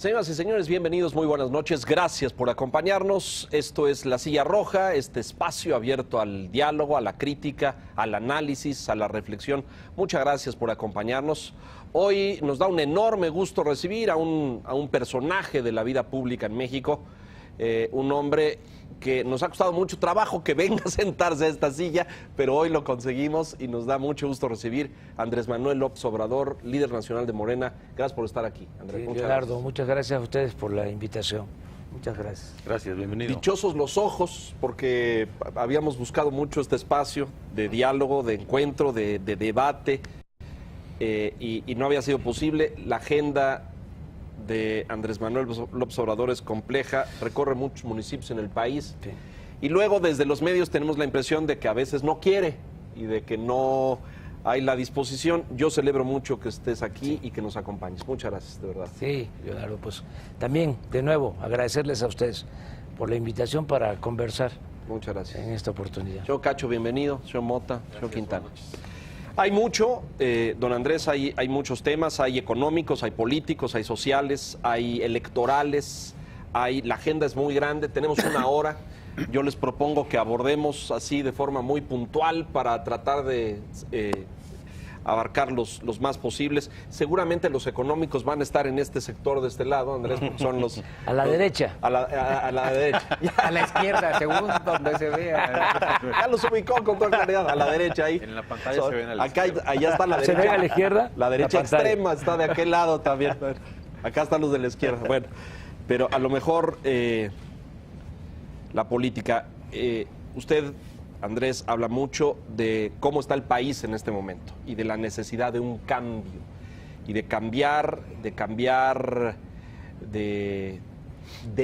Señoras y señores, bienvenidos, muy buenas noches, gracias por acompañarnos. Esto es La Silla Roja, este espacio abierto al diálogo, a la crítica, al análisis, a la reflexión. Muchas gracias por acompañarnos. Hoy nos da un enorme gusto recibir a un personaje de la vida pública en México, un hombre que nos ha costado mucho trabajo que venga a sentarse a esta silla, pero hoy lo conseguimos y nos da mucho gusto recibir a Andrés Manuel López Obrador, líder nacional de Morena. Gracias por estar aquí, Andrés. Sí, Leonardo, muchas gracias a ustedes por la invitación. Muchas gracias. Gracias, bienvenido. Dichosos los ojos, porque habíamos buscado mucho este espacio de diálogo, de encuentro, de debate, y no había sido posible. La agenda de Andrés Manuel López Obrador es compleja, recorre muchos municipios en el país, Sí. Y luego desde los medios tenemos la impresión de que a veces no quiere y de que no hay la disposición. Yo celebro mucho que estés aquí y que nos acompañes. Muchas gracias, de verdad. Sí, Leonardo, pues también, de nuevo, agradecerles a ustedes por la invitación para conversar Muchas gracias. en esta oportunidad. Señor Cacho, bienvenido. Señor Mota, señor Quintana. Hay mucho, don Andrés, hay muchos temas, hay económicos, hay políticos, hay sociales, hay electorales, la agenda es muy grande, tenemos una hora. Yo les propongo que abordemos así de forma muy puntual para tratar de abarcar los más posibles. Seguramente los económicos van a estar en este sector de este lado, Andrés, porque son los... A la derecha. A la derecha. A la izquierda, según donde se vea. Ya los ubicó con toda claridad, a la derecha ahí. En la pantalla se ven a la acá, izquierda. allá está la ¿Se derecha. ve a la izquierda? La derecha La pantalla. extrema está de aquel lado también. Acá están los de la izquierda. Bueno, pero a lo mejor la política. Usted, Andrés, habla mucho de cómo está el país en este momento y de la necesidad de un cambio y de cambiar de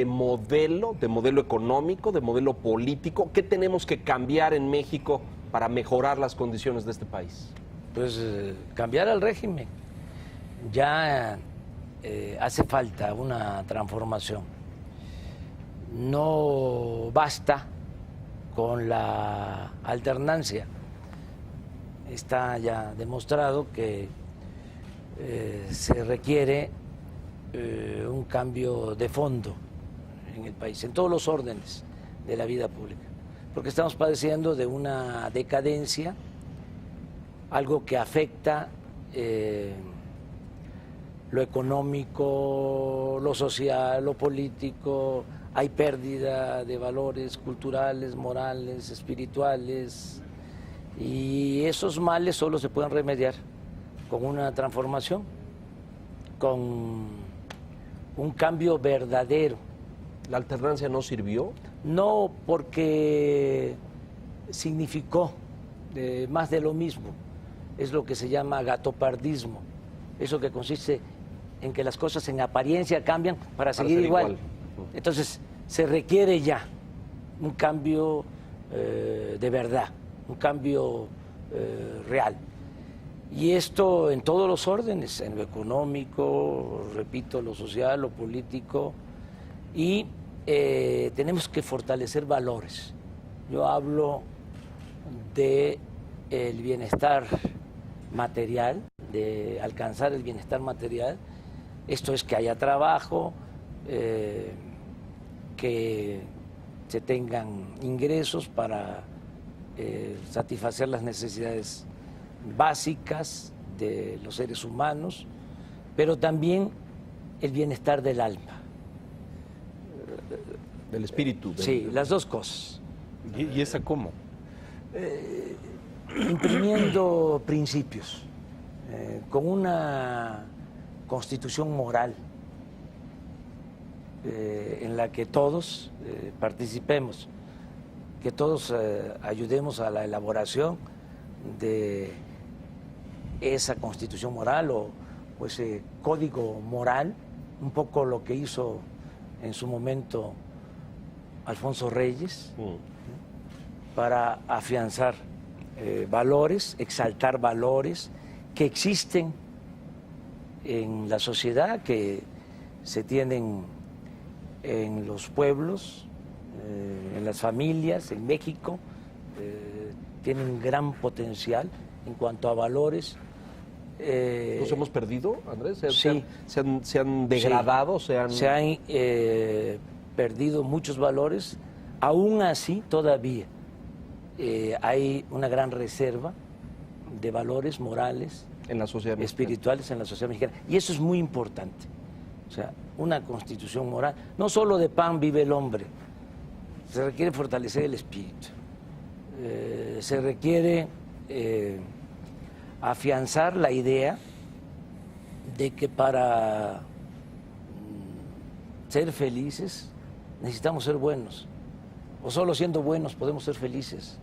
modelo económico, de modelo político. ¿Qué tenemos que cambiar en México para mejorar las condiciones de este país? Pues cambiar el régimen. Ya hace falta una transformación. No basta con la alternancia. Está ya demostrado que se requiere un cambio de fondo en el país, en todos los órdenes de la vida pública, porque estamos padeciendo de una decadencia, algo que afecta lo económico, lo social, lo político. Hay pérdida de valores culturales, morales, espirituales, y esos males solo se pueden remediar con una transformación, con un cambio verdadero. ¿La alternancia no sirvió? No, porque significó más de lo mismo. Es lo que se llama gatopardismo, eso que consiste en que las cosas en apariencia cambian para seguir igual. Entonces, se requiere ya un cambio de verdad, un cambio real. Y esto en todos los órdenes, en lo económico, repito, lo social, lo político, y tenemos que fortalecer valores. Yo hablo de el bienestar material, de alcanzar el bienestar material. Esto es que haya trabajo, que se tengan ingresos para satisfacer las necesidades básicas de los seres humanos, pero también el bienestar del alma. Del espíritu. Sí, las dos cosas. ¿Y esa cómo? Imprimiendo principios, con una constitución moral en la que todos participemos, que todos ayudemos a la elaboración de esa constitución moral o ese código moral, un poco lo que hizo en su momento Alfonso Reyes, para afianzar valores, exaltar valores que existen en la sociedad, que se tienen en los pueblos, en las familias, en México, tienen gran potencial en cuanto a valores ¿Nos hemos perdido, Andrés? Sí. ¿Se han degradado? Sí. Se han perdido muchos valores. Aún así, todavía hay una gran reserva de valores morales, en la sociedad espirituales en la sociedad mexicana. Y eso es muy importante. O sea, una constitución moral. No solo de pan vive el hombre. Se requiere fortalecer el espíritu. Se requiere afianzar la idea de que para ser felices necesitamos ser buenos. O solo siendo buenos podemos ser felices.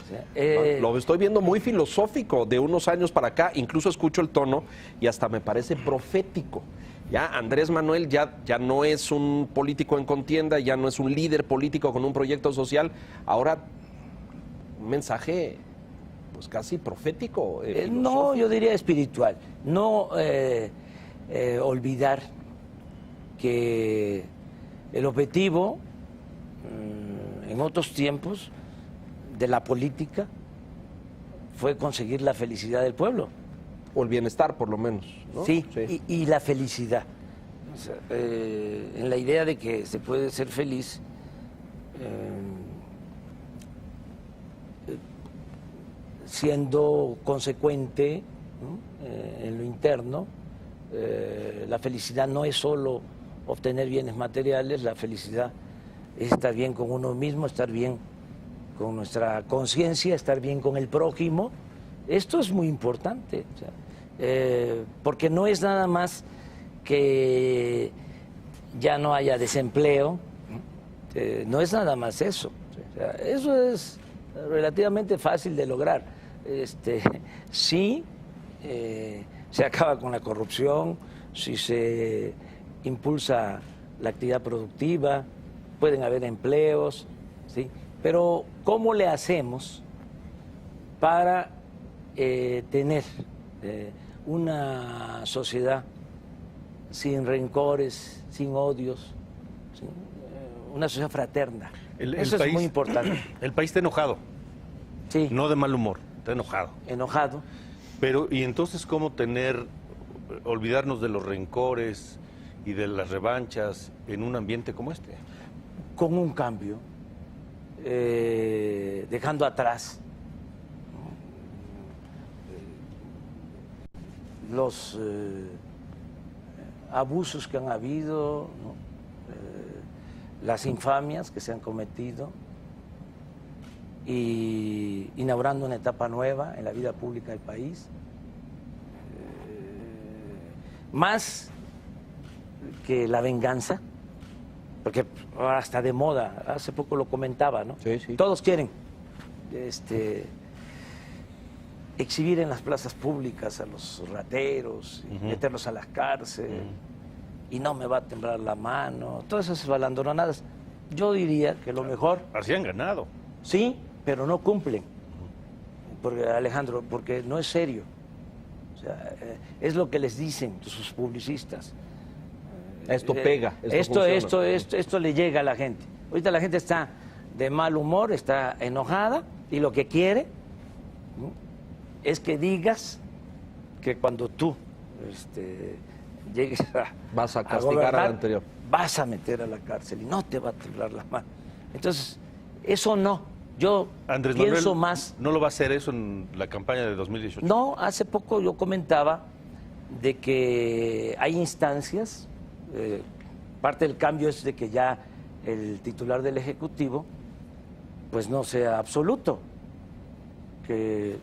O sea, lo estoy viendo muy filosófico de unos años para acá, incluso escucho el tono y hasta me parece profético. Ya Andrés Manuel ya no es un político en contienda, ya no es un líder político con un proyecto social, ahora un mensaje pues casi profético. No, yo diría espiritual. No olvidar que el objetivo en otros tiempos de la política fue conseguir la felicidad del pueblo. O el bienestar, por lo menos, ¿no? Sí, sí. Y la felicidad. O sea, en la idea de que se puede ser feliz siendo consecuente, ¿no? En lo interno. La felicidad no es solo obtener bienes materiales, la felicidad es estar bien con uno mismo, estar bien con nuestra conciencia, estar bien con el prójimo. Esto es muy importante, o sea, porque no es nada más que ya no haya desempleo, no es nada más eso. O sea, eso es relativamente fácil de lograr. Sí, se acaba con la corrupción, si se impulsa la actividad productiva, pueden haber empleos, ¿sí? Pero ¿cómo le hacemos para tener una sociedad sin rencores, sin odios, ¿sí? Una sociedad fraterna? Eso es muy importante. El país está enojado, sí. No de mal humor, está enojado. Enojado. Pero, ¿y entonces cómo olvidarnos de los rencores y de las revanchas en un ambiente como este? Con un cambio, dejando atrás los abusos que han habido, ¿no? Las infamias que se han cometido, y inaugurando una etapa nueva en la vida pública del país. Más que la venganza, porque ahora está de moda, hace poco lo comentaba, ¿no? Sí, sí. Todos quieren exhibir en las plazas públicas a los rateros, y meterlos a las cárceles, y no me va a temblar la mano, todas esas balandronadas. Yo diría que lo mejor... Así han ganado. Sí, pero no cumplen, porque, Alejandro, porque no es serio. O sea, es lo que les dicen sus publicistas. Esto pega. Esto le llega a la gente. Ahorita la gente está de mal humor, está enojada, y lo que quiere, ¿no?, es que digas que cuando tú llegues vas a castigar gobernar, al anterior, vas a meter a la cárcel y no te va a temblar la mano. Entonces, eso no. Yo Andrés pienso Manuel más. ¿No lo va a hacer eso en la campaña de 2018? No, hace poco yo comentaba de que hay instancias, parte del cambio es de que ya el titular del Ejecutivo pues no sea absoluto, que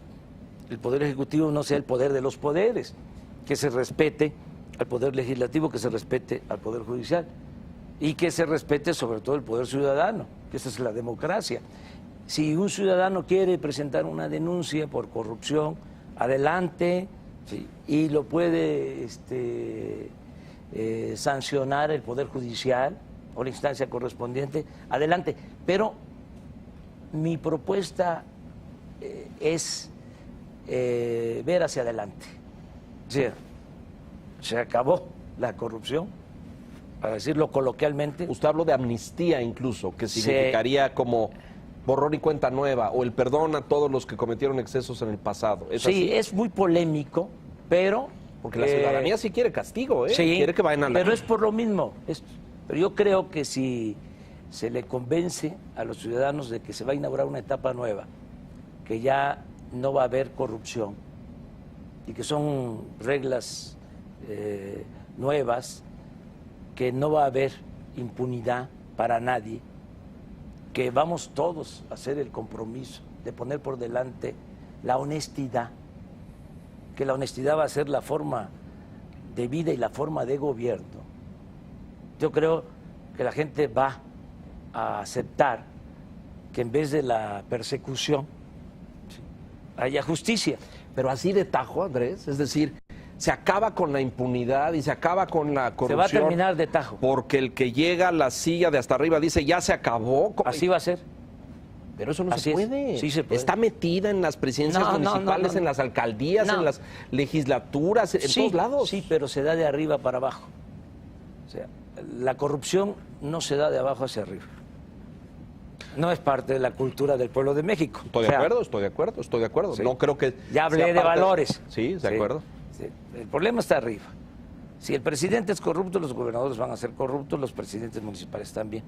el Poder Ejecutivo no sea el poder de los poderes, que se respete al Poder Legislativo, que se respete al Poder Judicial y que se respete sobre todo el Poder Ciudadano, que esa es la democracia. Si un ciudadano quiere presentar una denuncia por corrupción, adelante, ¿sí?, y lo puede sancionar el Poder Judicial o la instancia correspondiente, adelante. Pero mi propuesta es ver hacia adelante. O sea, se acabó la corrupción, para decirlo coloquialmente. Usted habló de amnistía incluso, que significaría como borrón y cuenta nueva o el perdón a todos los que cometieron excesos en el pasado. ¿Es Sí, así? es muy polémico, pero... Porque la ciudadanía sí quiere castigo, ¿eh? Sí, Quiere que vayan a la... pero es por lo mismo. Pero yo creo que si se le convence a los ciudadanos de que se va a inaugurar una etapa nueva, que ya no va a haber corrupción y que son reglas nuevas, que no va a haber impunidad para nadie, que vamos todos a hacer el compromiso de poner por delante la honestidad, que la honestidad va a ser la forma de vida y la forma de gobierno. Yo creo que la gente va a aceptar que en vez de la persecución haya justicia. Pero así de tajo, Andrés, es decir, se acaba con la impunidad y se acaba con la corrupción. Se va a terminar de tajo. Porque el que llega a la silla de hasta arriba dice, ya se acabó. Así va a ser. Pero eso no Así se puede. es. Sí se puede. Está metida en las presidencias municipales, en las alcaldías, en las legislaturas, en todos lados. Sí, pero se da de arriba para abajo. O sea, la corrupción no se da de abajo hacia arriba. No es parte de la cultura del pueblo de México. Estoy de acuerdo. Sí. No creo que... Ya hablé de valores. Sí, de acuerdo. Sí. El problema está arriba. Si el presidente es corrupto, los gobernadores van a ser corruptos, los presidentes municipales también.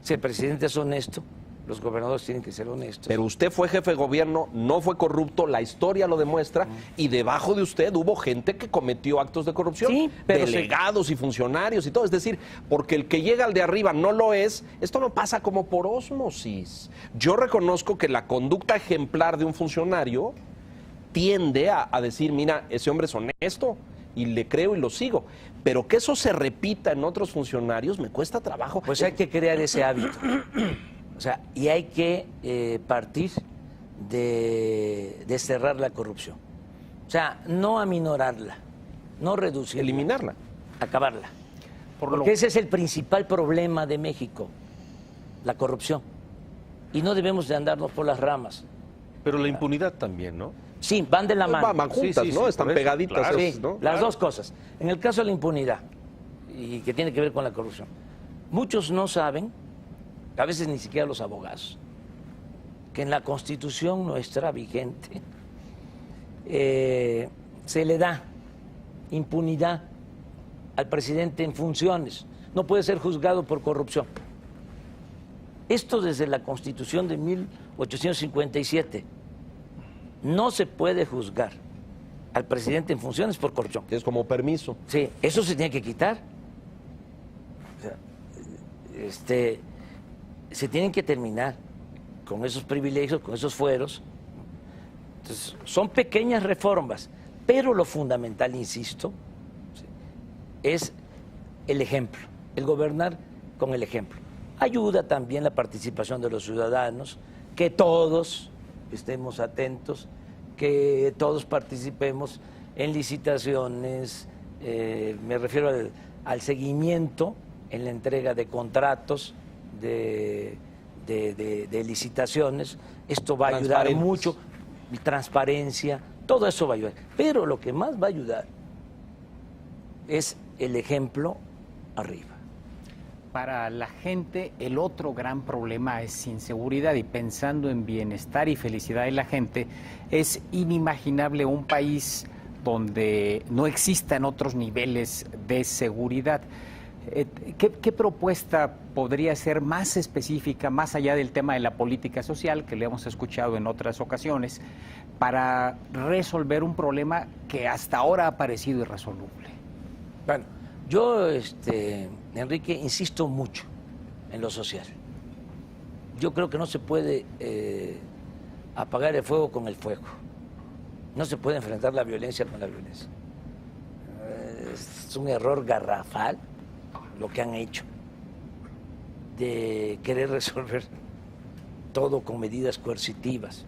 Si el presidente es honesto, los gobernadores tienen que ser honestos. Pero usted fue jefe de gobierno, no fue corrupto, la historia lo demuestra, y debajo de usted hubo gente que cometió actos de corrupción, sí, pero delegados y funcionarios y todo. Es decir, porque el que llega al de arriba no lo es, esto no pasa como por ósmosis. Yo reconozco que la conducta ejemplar de un funcionario tiende a decir, mira, ese hombre es honesto, y le creo y lo sigo. Pero que eso se repita en otros funcionarios me cuesta trabajo. Pues hay que crear ese hábito. O sea, y hay que partir de desterrar la corrupción. O sea, no aminorarla, no reducirla. Eliminarla. Acabarla. Porque ese es el principal problema de México, la corrupción. Y no debemos de andarnos por las ramas. Pero la impunidad también, ¿no? Sí, van de la mano. Van juntas, ¿no? Están pegaditas. Claro. Sí, ¿no? las dos cosas. En el caso de la impunidad, y que tiene que ver con la corrupción, muchos no saben, a veces ni siquiera los abogados, que en la Constitución nuestra vigente se le da impunidad al presidente en funciones. No puede ser juzgado por corrupción. Esto desde la Constitución de 1857. No se puede juzgar al presidente en funciones por corrupción. Es como permiso. Sí, eso se tiene que quitar. O sea, se tienen que terminar con esos privilegios, con esos fueros. Entonces, son pequeñas reformas, pero lo fundamental, insisto, es el ejemplo, el gobernar con el ejemplo. Ayuda también la participación de los ciudadanos, que todos estemos atentos, que todos participemos en licitaciones, me refiero al seguimiento en la entrega de contratos, de licitaciones. Esto va a ayudar mucho, transparencia, todo eso va a ayudar. Pero lo que más va a ayudar es el ejemplo arriba. Para la gente, el otro gran problema es inseguridad, y pensando en bienestar y felicidad de la gente, es inimaginable un país donde no existan otros niveles de seguridad. ¿Qué propuesta podría ser más específica, más allá del tema de la política social, que le hemos escuchado en otras ocasiones, para resolver un problema que hasta ahora ha parecido irresoluble? Bueno, yo, Enrique, insisto mucho en lo social. Yo creo que no se puede apagar el fuego con el fuego. No se puede enfrentar la violencia con la violencia. Es un error garrafal lo que han hecho de querer resolver todo con medidas coercitivas.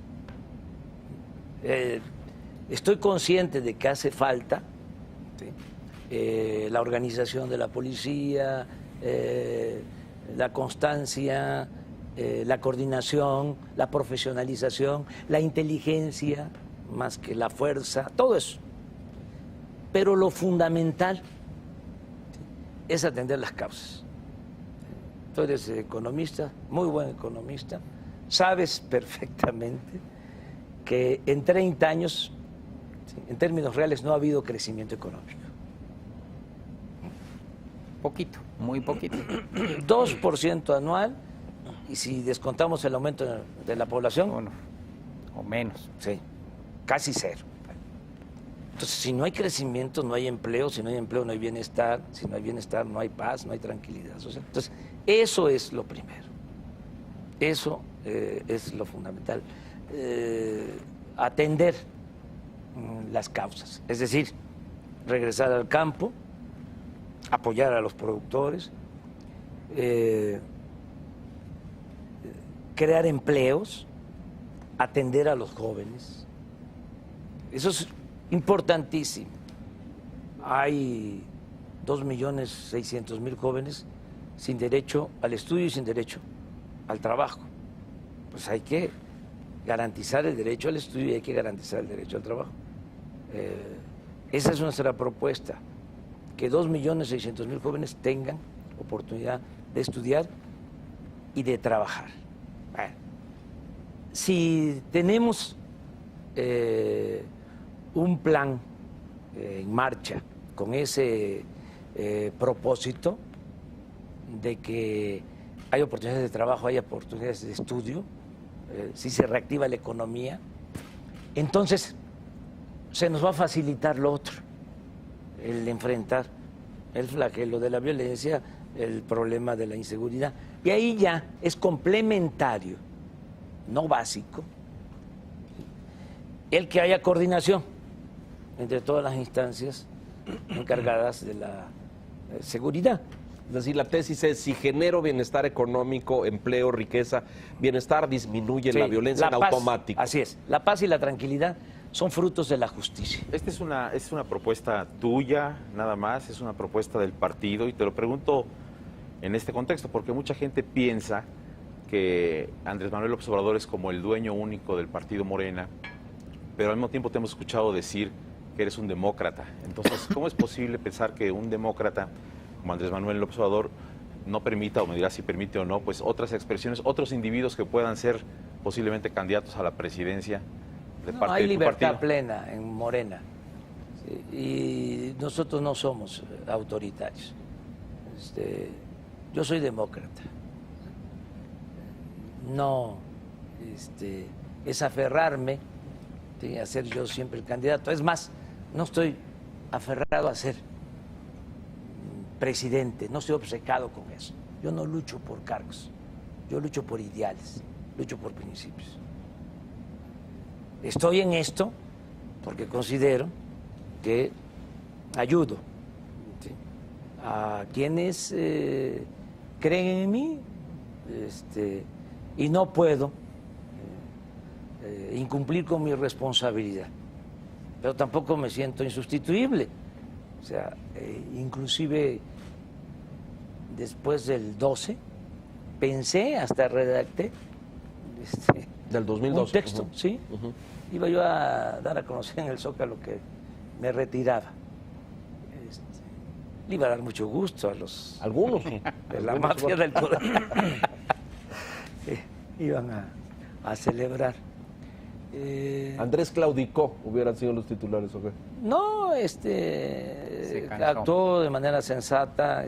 Estoy consciente de que hace falta, ¿sí?, la organización de la policía, la constancia, la coordinación, la profesionalización, la inteligencia, más que la fuerza, todo eso. Pero lo fundamental es atender las causas. Tú eres economista, muy buen economista, sabes perfectamente que en 30 años, en términos reales, no ha habido crecimiento económico. Poquito, muy poquito. 2% anual, y si descontamos el aumento de la población, Bueno, o menos. sí, casi cero. Entonces, si no hay crecimiento, no hay empleo, si no hay empleo, no hay bienestar, si no hay bienestar, no hay paz, no hay tranquilidad social. Entonces, eso es lo primero, eso es lo fundamental, atender las causas, es decir, regresar al campo, apoyar a los productores, crear empleos, atender a los jóvenes. Eso es importantísimo. Hay 2.600.000 jóvenes sin derecho al estudio y sin derecho al trabajo. Pues hay que garantizar el derecho al estudio y hay que garantizar el derecho al trabajo. Esa es nuestra propuesta, que 2.600.000 jóvenes tengan oportunidad de estudiar y de trabajar. Bueno, si tenemos un plan en marcha con ese propósito de que hay oportunidades de trabajo, hay oportunidades de estudio, si se reactiva la economía, entonces se nos va a facilitar lo otro, el enfrentar el flagelo de la violencia, el problema de la inseguridad. Y ahí ya es complementario, no básico, el que haya coordinación entre todas las instancias encargadas de la seguridad. Es decir, la tesis es, si genero bienestar económico, empleo, riqueza, bienestar, disminuye Sí, la violencia en paz, automático. Así es, la paz y la tranquilidad son frutos de la justicia. Esta es una propuesta tuya, nada más, es una propuesta del partido, y te lo pregunto en este contexto, porque mucha gente piensa que Andrés Manuel López Obrador es como el dueño único del partido Morena, pero al mismo tiempo te hemos escuchado decir que eres un demócrata. Entonces, ¿cómo es posible pensar que un demócrata como Andrés Manuel López Obrador no permita, o me dirá si permite o no, pues otras expresiones, otros individuos que puedan ser posiblemente candidatos a la presidencia de No, parte hay de tu libertad partido? plena en Morena, sí, y nosotros no somos autoritarios. Yo soy demócrata. No es aferrarme, ¿sí?, a ser yo siempre el candidato. Es más, no estoy aferrado a ser presidente, no estoy obcecado con eso. Yo no lucho por cargos, yo lucho por ideales, lucho por principios. Estoy en esto porque considero que ayudo, ¿sí?, a quienes creen en mí, y no puedo incumplir con mi responsabilidad, pero tampoco me siento insustituible. O sea, inclusive después del 12 pensé, hasta redacté Del 2012. un texto, Ujú. ¿sí? Ujú. Iba yo a dar a conocer en el Zócalo que me retiraba. Le iba a dar mucho gusto a los Algunos. de la Algunos, mafia bueno. del poder. Iban a celebrar. Andrés claudicó, hubieran sido los titulares, ¿o qué? No, cansó. actuó de manera sensata,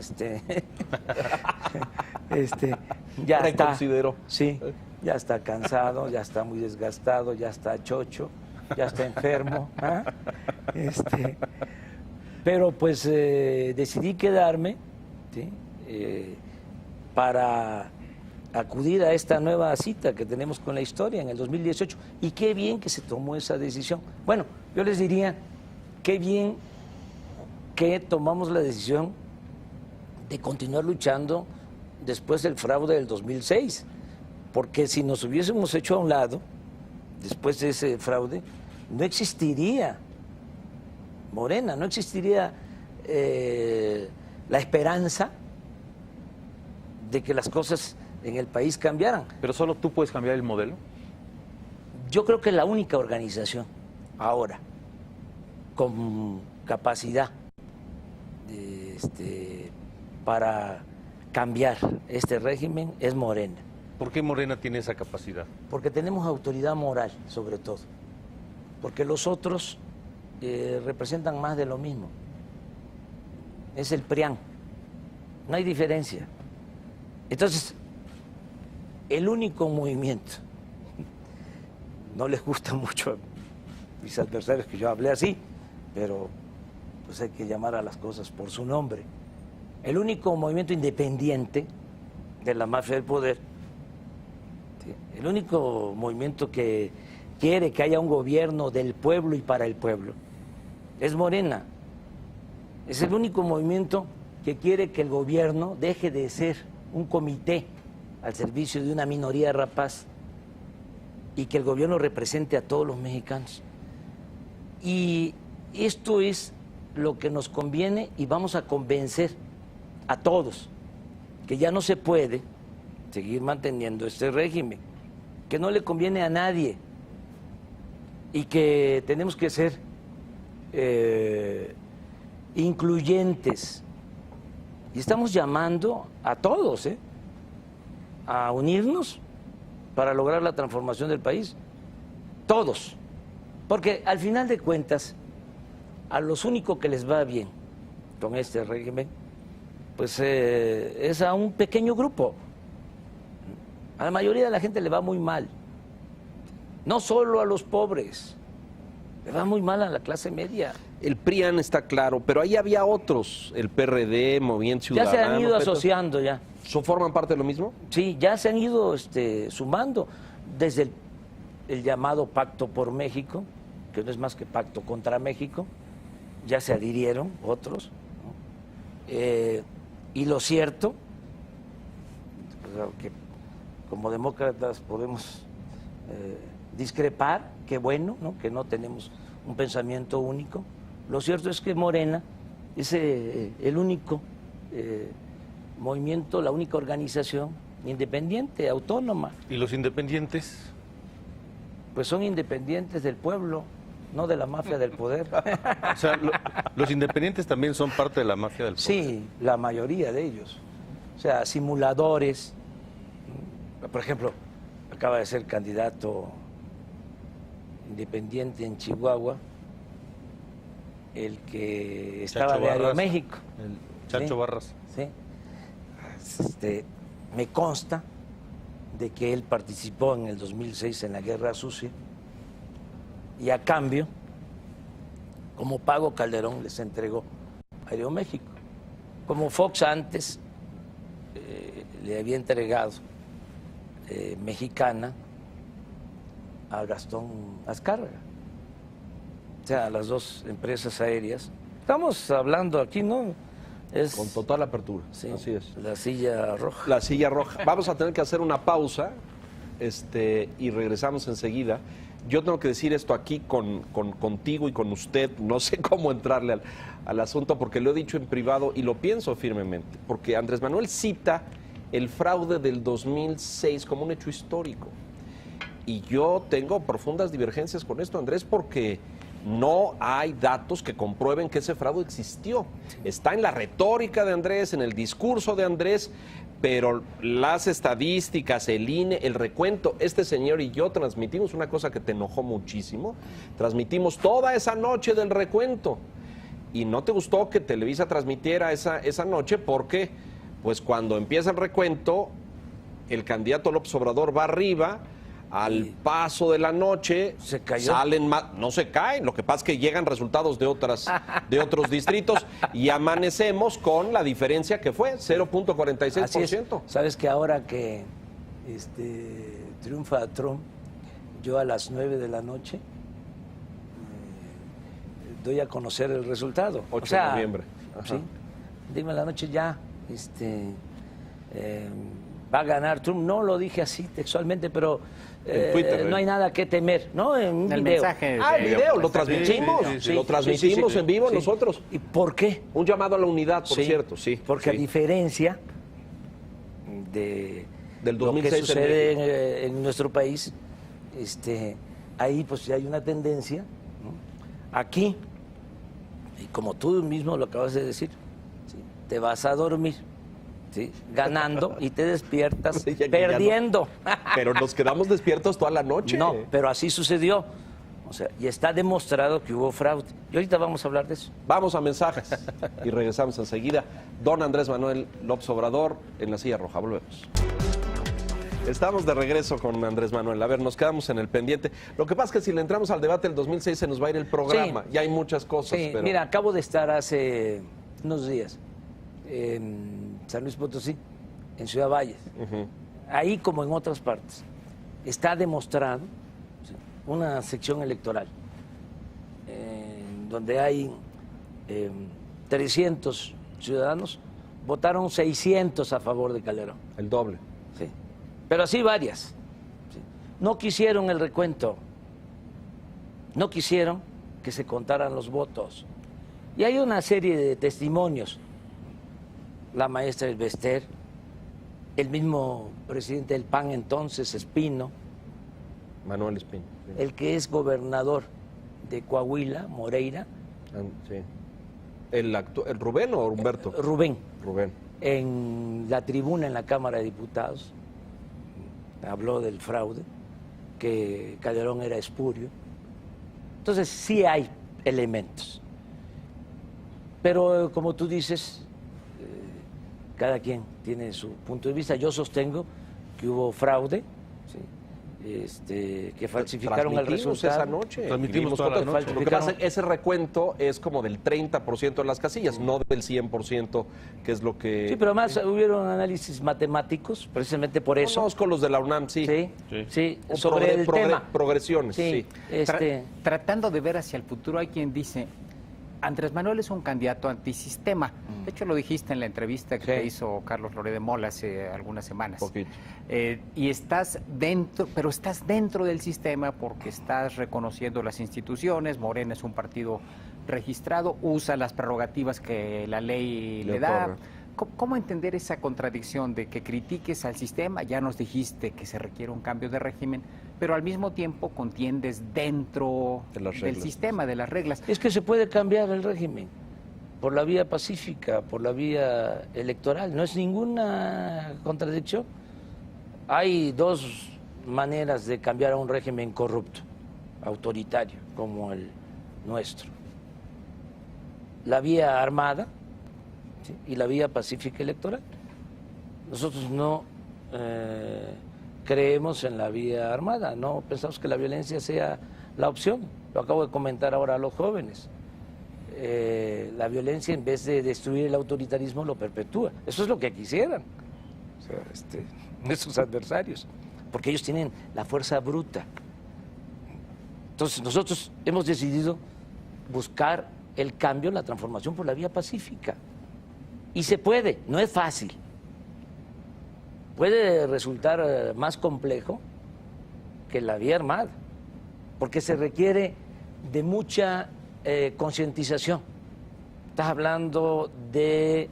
ya está, Reconsideró. sí, ya está cansado, ya está muy desgastado, ya está chocho, ya está enfermo, ¿ah? Pero pues decidí quedarme, ¿sí?, para acudir a esta nueva cita que tenemos con la historia en el 2018. Y qué bien que se tomó esa decisión. Bueno, yo les diría, qué bien que tomamos la decisión de continuar luchando después del fraude del 2006, porque si nos hubiésemos hecho a un lado, después de ese fraude, no existiría Morena, no existiría la esperanza de que las cosas en el país cambiaran. ¿Pero solo tú puedes cambiar el modelo? Yo creo que la única organización ahora con capacidad para cambiar este régimen es Morena. ¿Por qué Morena tiene esa capacidad? Porque tenemos autoridad moral, sobre todo. Porque los otros representan más de lo mismo. Es el PRIAN. No hay diferencia. Entonces, el único movimiento, no les gusta mucho a mis adversarios que yo hablé así, pero pues hay que llamar a las cosas por su nombre. El único movimiento independiente de la mafia del poder, ¿sí? El único movimiento que quiere que haya un gobierno del pueblo y para el pueblo, es Morena. Es el único movimiento que quiere que el gobierno deje de ser un comité al servicio de una minoría rapaz y que el gobierno represente a todos los mexicanos. Y esto es lo que nos conviene y vamos a convencer a todos que ya no se puede seguir manteniendo este régimen, que no le conviene a nadie y que tenemos que ser incluyentes. Y estamos llamando a todos a unirnos para lograr la transformación del país. Todos. Porque al final de cuentas, a los únicos que les va bien con este régimen, pues es a un pequeño grupo. A la mayoría de la gente le va muy mal. No solo a los pobres, le va muy mal a la clase media. El PRIAN está claro, pero ahí había otros, el PRD, Movimiento Ciudadano. Ya se han ido asociando ya. ¿Forman parte de lo mismo? Sí, ya se han ido sumando desde el llamado Pacto por México, que no es más que pacto contra México, ya se adhirieron otros, ¿no? Y lo cierto, que como demócratas podemos discrepar, qué bueno, ¿no? Que no tenemos un pensamiento único. Lo cierto es que Morena es el único movimiento, la única organización independiente, autónoma. ¿Y los independientes? Pues son independientes del pueblo, no de la mafia del poder. O sea, los independientes también son parte de la mafia del poder. Sí, la mayoría de ellos. O sea, simuladores. Por ejemplo, acaba de ser candidato independiente en Chihuahua, el que estaba Chacho de Barras, Aeroméxico. el Chacho Barras. Sí. Me consta de que él participó en el 2006 en la Guerra Sucia y a cambio, como pago, Calderón les entregó Aeroméxico. Como Fox antes le había entregado Mexicana a Gastón Azcárraga. O sea, las dos empresas aéreas. Estamos hablando aquí, ¿no? Es, Con total apertura, sí, así es. la silla roja. La silla roja. Vamos a tener que hacer una pausa y regresamos enseguida. Yo tengo que decir esto aquí contigo y con usted, no sé cómo entrarle al asunto porque lo he dicho en privado y lo pienso firmemente, porque Andrés Manuel cita el fraude del 2006 como un hecho histórico. Y yo tengo profundas divergencias con esto, Andrés, porque no hay datos que comprueben que ese fraude existió. Está en la retórica de Andrés, en el discurso de Andrés, pero las estadísticas, el INE, el recuento, este señor y yo transmitimos una cosa que te enojó muchísimo, transmitimos toda esa noche del recuento y no te gustó que Televisa transmitiera esa noche porque pues cuando empieza el recuento el candidato López Obrador va arriba, al paso de la noche se cayó. Salen más, no se caen, lo que pasa es que llegan resultados de otros distritos y amanecemos con la diferencia que fue 0.46%. Así es. Sabes que ahora que triunfa Trump, yo a las 9 de la noche doy a conocer el resultado. 8 de noviembre. Sí, dime la noche ya, va a ganar Trump. No lo dije así textualmente, pero en Twitter, no hay nada que temer, ¿no? En un el video. mensaje. El video, lo transmitimos, sí, lo transmitimos en vivo nosotros. ¿Y por qué? Un llamado a la unidad, por Sí, cierto, sí. Porque sí. a diferencia de Del lo que 2006 en sucede en nuestro país, ahí pues ya hay una tendencia, ¿no? Aquí, y como tú mismo lo acabas de decir, ¿sí? Te vas a dormir ¿sí? Ganando y te despiertas Ya que ya no. perdiendo. Pero nos quedamos despiertos toda la noche. No, pero así sucedió. O sea, y está demostrado que hubo fraude. Y ahorita vamos a hablar de eso. Vamos a mensajes y regresamos enseguida. Don Andrés Manuel López Obrador en la silla roja. Volvemos. Estamos de regreso con Andrés Manuel. A ver, nos quedamos en el pendiente. Lo que pasa es que si le entramos al debate del 2006 se nos va a ir el programa. Sí. Ya hay muchas cosas. Sí, pero... mira, acabo de estar hace unos días en San Luis Potosí, en Ciudad Valles. Ahí, como en otras partes, está demostrado, ¿sí?, una sección electoral donde hay 300 ciudadanos, votaron 600 a favor de Calderón. El doble. Sí. Pero así varias. Sí. No quisieron el recuento, no quisieron que se contaran los votos. Y hay una serie de testimonios. La maestra Elbester, el mismo presidente del PAN entonces, Espino, Manuel Espino. Sí. el que es gobernador de Coahuila, Moreira, Sí. ¿El Rubén o Humberto? Rubén, Rubén. en la tribuna en la Cámara de Diputados, habló del fraude, que Calderón era espurio. Entonces sí hay elementos. Pero como tú dices, cada quien tiene su punto de vista. Yo sostengo que hubo fraude, ¿sí?, que falsificaron el Transmitimos resultado. esa noche. Transmitimos toda la fotos. noche. Lo que pasa es que ese recuento es como del 30% de las casillas, no del 100%, que es lo que... Sí, pero además hubieron análisis matemáticos, precisamente por eso. Conozco los de la UNAM, sí. Sí, O sobre el tema. Progresiones, sí. Tratando de ver hacia el futuro, hay quien dice, Andrés Manuel es un candidato antisistema. De hecho, lo dijiste en la entrevista que te hizo Carlos Loret de Mola hace algunas semanas. Poquito. Y estás dentro, pero estás dentro del sistema porque estás reconociendo las instituciones. Morena es un partido registrado, usa las prerrogativas que la ley le da. otorga. ¿Cómo entender esa contradicción de que critiques al sistema? Ya nos dijiste que se requiere un cambio de régimen, pero al mismo tiempo contiendes dentro del sistema, de las reglas. Es que se puede cambiar el régimen por la vía pacífica, por la vía electoral. No es ninguna contradicción. Hay dos maneras de cambiar a un régimen corrupto, autoritario, como el nuestro. La vía armada, ¿sí?, y la vía pacífica electoral. Nosotros no creemos en la vía armada, no pensamos que la violencia sea la opción. Lo acabo de comentar ahora a los jóvenes. La violencia, en vez de destruir el autoritarismo, lo perpetúa. Eso es lo que quisieran, o sea, nuestros adversarios, porque ellos tienen la fuerza bruta. Entonces nosotros hemos decidido buscar el cambio, la transformación por la vía pacífica. Y se puede, no es fácil. Puede resultar más complejo que la vía armada, porque se requiere de mucha concientización. Estás hablando de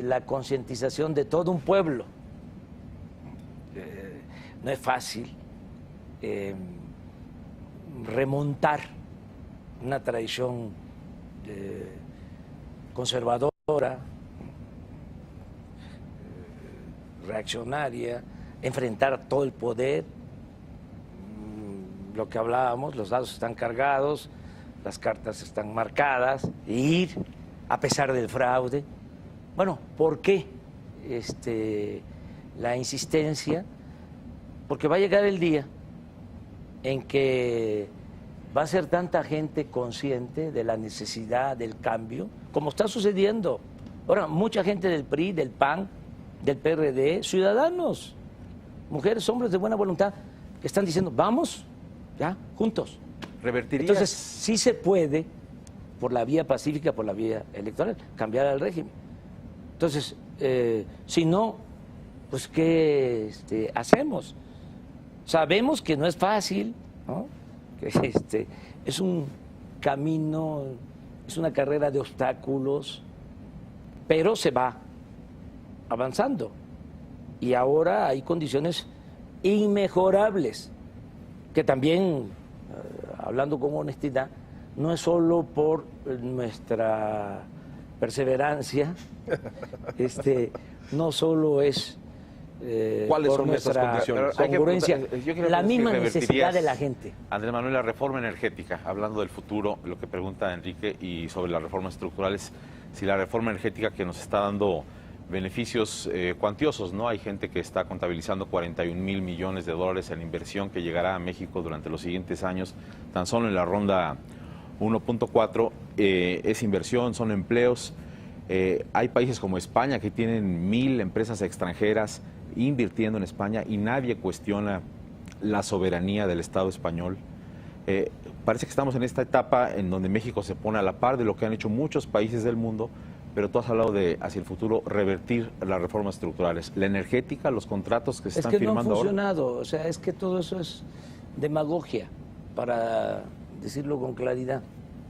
la concientización de todo un pueblo. No es fácil remontar una tradición conservadora, reaccionaria, enfrentar todo el poder. Lo que hablábamos, los dados están cargados, las cartas están marcadas, e ir a pesar del fraude. Bueno, ¿por qué la insistencia? Porque va a llegar el día en que va a ser tanta gente consciente de la necesidad del cambio, como está sucediendo. Ahora, mucha gente del PRI, del PAN, del PRD, ciudadanos, mujeres, hombres de buena voluntad, que están diciendo, vamos, ya, juntos. ¿Revertirías? Entonces, sí se puede, por la vía pacífica, por la vía electoral, cambiar al régimen. Entonces, si no, pues, ¿qué hacemos? Sabemos que no es fácil, ¿no?, que es un camino, es una carrera de obstáculos, pero se va avanzando. Y ahora hay condiciones inmejorables, que también, hablando con honestidad, no es solo por nuestra perseverancia, no solo es ¿Cuáles por son esas nuestra condiciones? Hay que congruencia, preguntar, yo quiero la ver si misma revertirías, necesidad de la gente. Andrés Manuel, la reforma energética, hablando del futuro, lo que pregunta Enrique, y sobre las reformas estructurales, si la reforma energética que nos está dando beneficios cuantiosos, ¿no? Hay gente que está contabilizando 41,000 millones de dólares en inversión que llegará a México durante los siguientes años, tan solo en la ronda 1.4, es inversión, son empleos. Hay países como España que tienen 1,000 empresas extranjeras invirtiendo en España y nadie cuestiona la soberanía del Estado español. Parece que estamos en esta etapa en donde México se pone a la par de lo que han hecho muchos países del mundo, pero tú has hablado de, hacia el futuro, revertir las reformas estructurales. La energética, los contratos que se están firmando ahora. Es que no ha funcionado, o sea, es que todo eso es demagogia, para decirlo con claridad.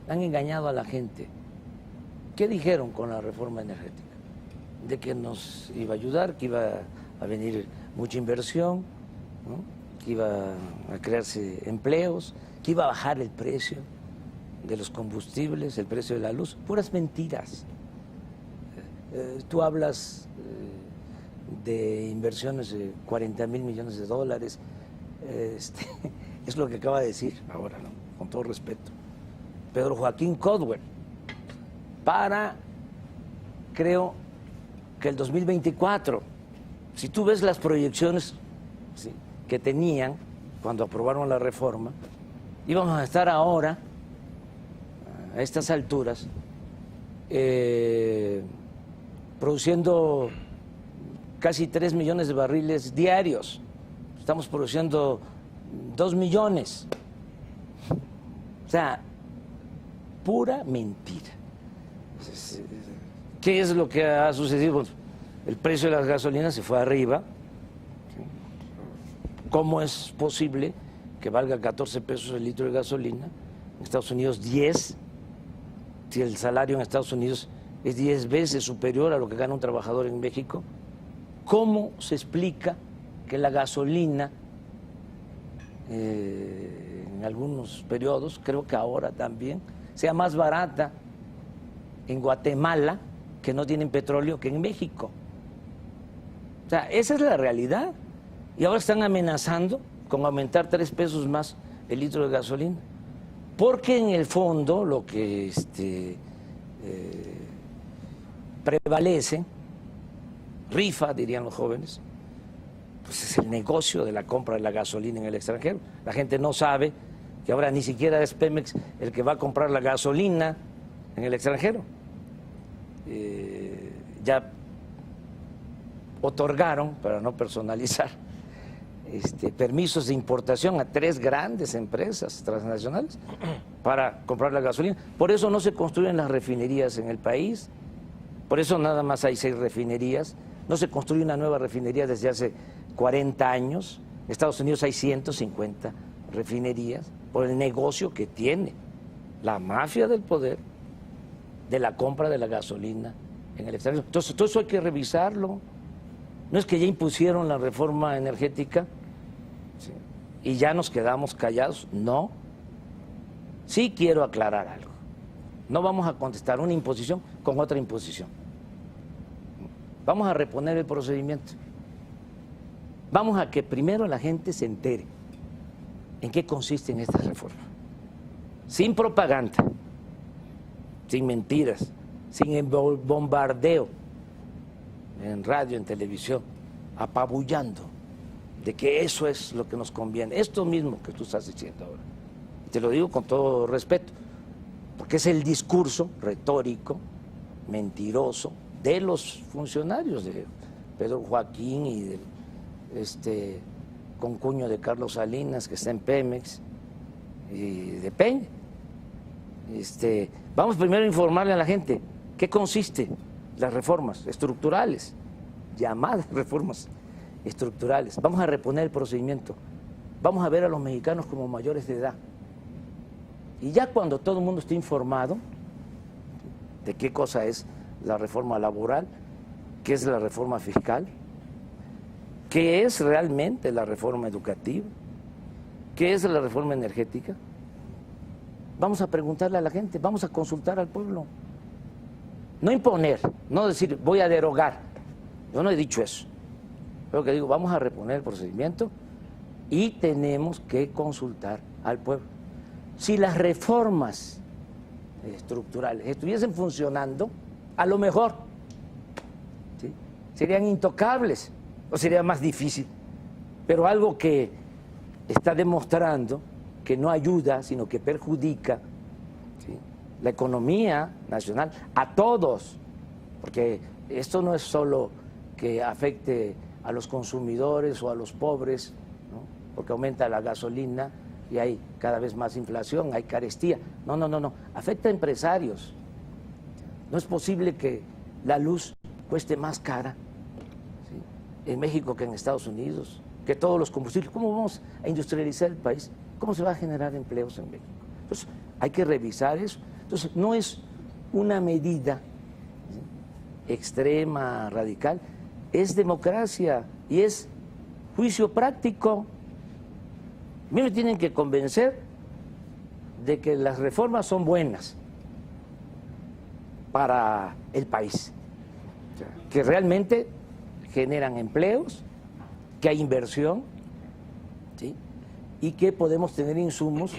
Han engañado a la gente. ¿Qué dijeron con la reforma energética? De que nos iba a ayudar, que iba a venir mucha inversión, ¿no? Que iba a crearse empleos, que iba a bajar el precio de los combustibles, el precio de la luz. Puras mentiras. Tú hablas de inversiones de 40,000 millones de dólares. Es lo que acaba de decir ahora, ¿no? Con todo respeto. Pedro Joaquín Codwell, para, creo que el 2024, si tú ves las proyecciones, ¿sí?, que tenían cuando aprobaron la reforma, íbamos a estar ahora, a estas alturas, produciendo casi 3 millones de barriles diarios. Estamos produciendo 2 millones. O sea, pura mentira. ¿Qué es lo que ha sucedido? Bueno, el precio de las gasolinas se fue arriba. ¿Cómo es posible que valga 14 pesos el litro de gasolina? En Estados Unidos 10. Si el salario en Estados Unidos es 10 veces superior a lo que gana un trabajador en México, ¿cómo se explica que la gasolina, en algunos periodos, creo que ahora también, sea más barata en Guatemala, que no tienen petróleo, que en México? O sea, esa es la realidad. Y ahora están amenazando con aumentar 3 pesos más el litro de gasolina. Porque en el fondo lo que prevalece, rifa, dirían los jóvenes, pues es el negocio de la compra de la gasolina en el extranjero. La gente no sabe que ahora ni siquiera es Pemex el que va a comprar la gasolina en el extranjero. Ya otorgaron, para no personalizar, permisos de importación a 3 grandes empresas transnacionales para comprar la gasolina. Por eso no se construyen las refinerías en el país, por eso nada más hay 6 refinerías, no se construye una nueva refinería desde hace 40 años, en Estados Unidos hay 150 refinerías, por el negocio que tiene la mafia del poder de la compra de la gasolina en el extranjero. Entonces, todo eso hay que revisarlo. No es que ya impusieron la reforma energética, ¿sí?, y ya nos quedamos callados. No. Sí quiero aclarar algo. No vamos a contestar una imposición con otra imposición. Vamos a reponer el procedimiento. Vamos a que primero la gente se entere en qué consisten estas reformas. Sin propaganda, sin mentiras, sin bombardeo en radio, en televisión, apabullando de que eso es lo que nos conviene. Esto mismo que tú estás diciendo ahora. Y te lo digo con todo respeto, porque es el discurso retórico, mentiroso, de los funcionarios de Pedro Joaquín y del concuño de Carlos Salinas, que está en Pemex, y de Peña. Vamos primero a informarle a la gente qué consiste las reformas estructurales, llamadas reformas estructurales. Vamos a reponer el procedimiento. Vamos a ver a los mexicanos como mayores de edad. Y ya cuando todo el mundo esté informado de qué cosa es la reforma laboral, qué es la reforma fiscal, qué es realmente la reforma educativa, qué es la reforma energética, vamos a preguntarle a la gente, vamos a consultar al pueblo. No imponer, no decir voy a derogar Yo no he dicho eso. Lo que digo, vamos a reponer el procedimiento y tenemos que consultar al pueblo. Si las reformas estructurales estuviesen funcionando, a lo mejor, ¿sí?, serían intocables o sería más difícil. Pero algo que está demostrando que no ayuda, sino que perjudica, ¿sí?, la economía nacional a todos, porque esto no es solo que afecte a los consumidores o a los pobres, ¿no?, porque aumenta la gasolina y hay cada vez más inflación, hay carestía. No, afecta a empresarios. No es posible que la luz cueste más cara, ¿sí?, en México que en Estados Unidos, que todos los combustibles. ¿Cómo vamos a industrializar el país? ¿Cómo se va a generar empleos en México? Entonces, hay que revisar eso. Entonces, no es una medida, ¿sí?, extrema, radical, es democracia y es juicio práctico. A mí me tienen que convencer de que las reformas son buenas para el país, que realmente generan empleos, que hay inversión, ¿sí?, y que podemos tener insumos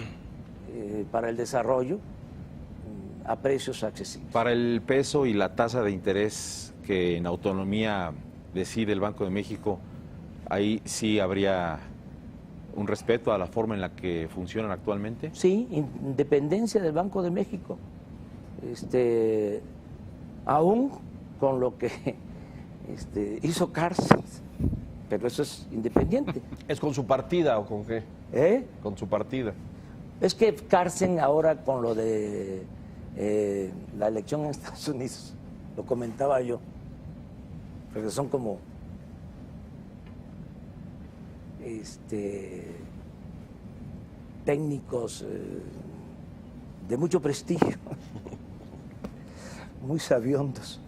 para el desarrollo a precios accesibles. Para el peso y la tasa de interés que en autonomía decide el Banco de México, ahí sí habría un respeto a la forma en la que funcionan actualmente. Sí, independencia del Banco de México, aún con lo que hizo Cárcel, pero eso es independiente. ¿Es con su partida o con qué? Con su partida. Es que Cárcel ahora con lo de la elección en Estados Unidos, lo comentaba yo, porque son como técnicos de mucho prestigio, muy sabiondos,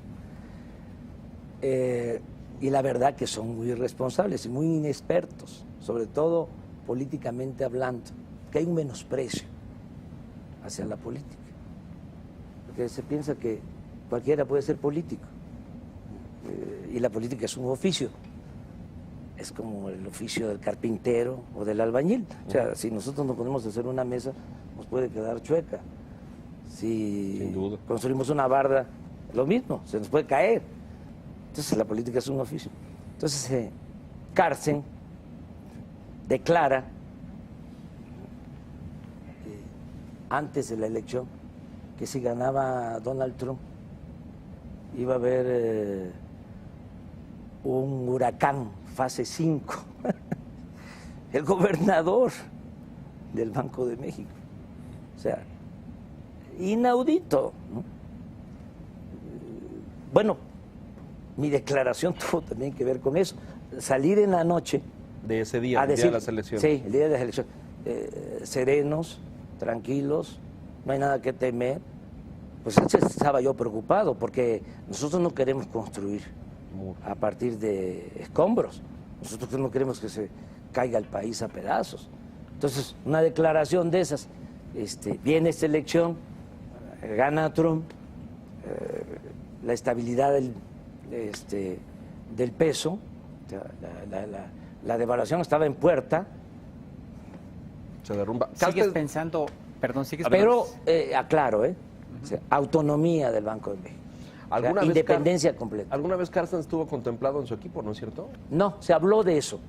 y la verdad que son muy irresponsables y muy inexpertos, sobre todo políticamente hablando, que hay un menosprecio hacia la política, porque se piensa que cualquiera puede ser político, y la política es un oficio. Es como el oficio del carpintero o del albañil. O sea, si nosotros nos ponemos a hacer una mesa, nos puede quedar chueca. Si Sin duda. construimos una barda, lo mismo, se nos puede caer. Entonces la política es un oficio. Entonces Cárcel declara antes de la elección que si ganaba Donald Trump iba a haber un huracán fase 5, el gobernador del Banco de México. O sea, inaudito, ¿no? Bueno, mi declaración tuvo también que ver con eso. Salir en la noche. De ese día, el día de las elecciones. Sí, el día de las elecciones. Serenos, tranquilos, no hay nada que temer. Pues estaba yo preocupado porque nosotros no queremos construir a partir de escombros. Nosotros no queremos que se caiga el país a pedazos. Entonces, una declaración de esas, viene esta elección, gana Trump, la estabilidad del peso, la devaluación estaba en puerta. Se derrumba. ¿Sigues pensando, perdón, Pero, aclaro, o sea, autonomía del Banco de México. ¿Alguna vez independencia completa. ¿Alguna vez Cárcel estuvo contemplado en su equipo, no es cierto? No, se habló de eso.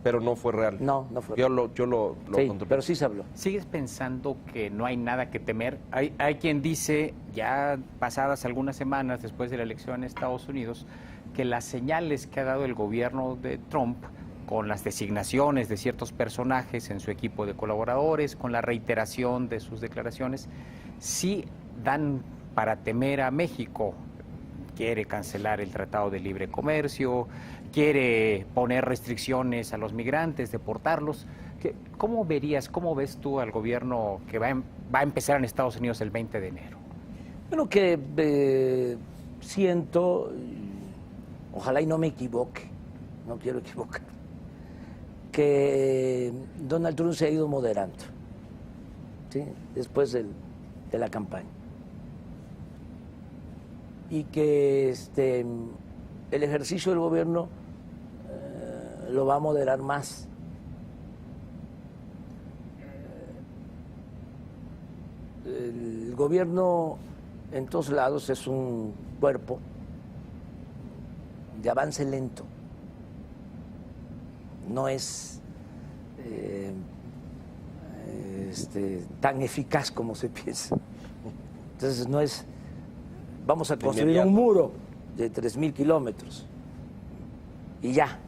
Pero no fue real. No fue Yo real. lo Sí, contemplé. pero sí se habló. ¿Sigues pensando que no hay nada que temer? Hay quien dice, ya pasadas algunas semanas después de la elección en Estados Unidos, que las señales que ha dado el gobierno de Trump con las designaciones de ciertos personajes en su equipo de colaboradores, con la reiteración de sus declaraciones, sí dan para temer a México. Quiere cancelar el Tratado de Libre Comercio, quiere poner restricciones a los migrantes, deportarlos. ¿Cómo ves tú al gobierno que va a empezar en Estados Unidos el 20 de enero? Bueno, que siento, ojalá y no me equivoque, no quiero equivocar, que Donald Trump se ha ido moderando, ¿sí?, después de la campaña. Y que el ejercicio del gobierno lo va a moderar más. El gobierno en todos lados es un cuerpo de avance lento. No es tan eficaz como se piensa. Entonces no es, vamos a construir un muro de 3,000 kilómetros y ya.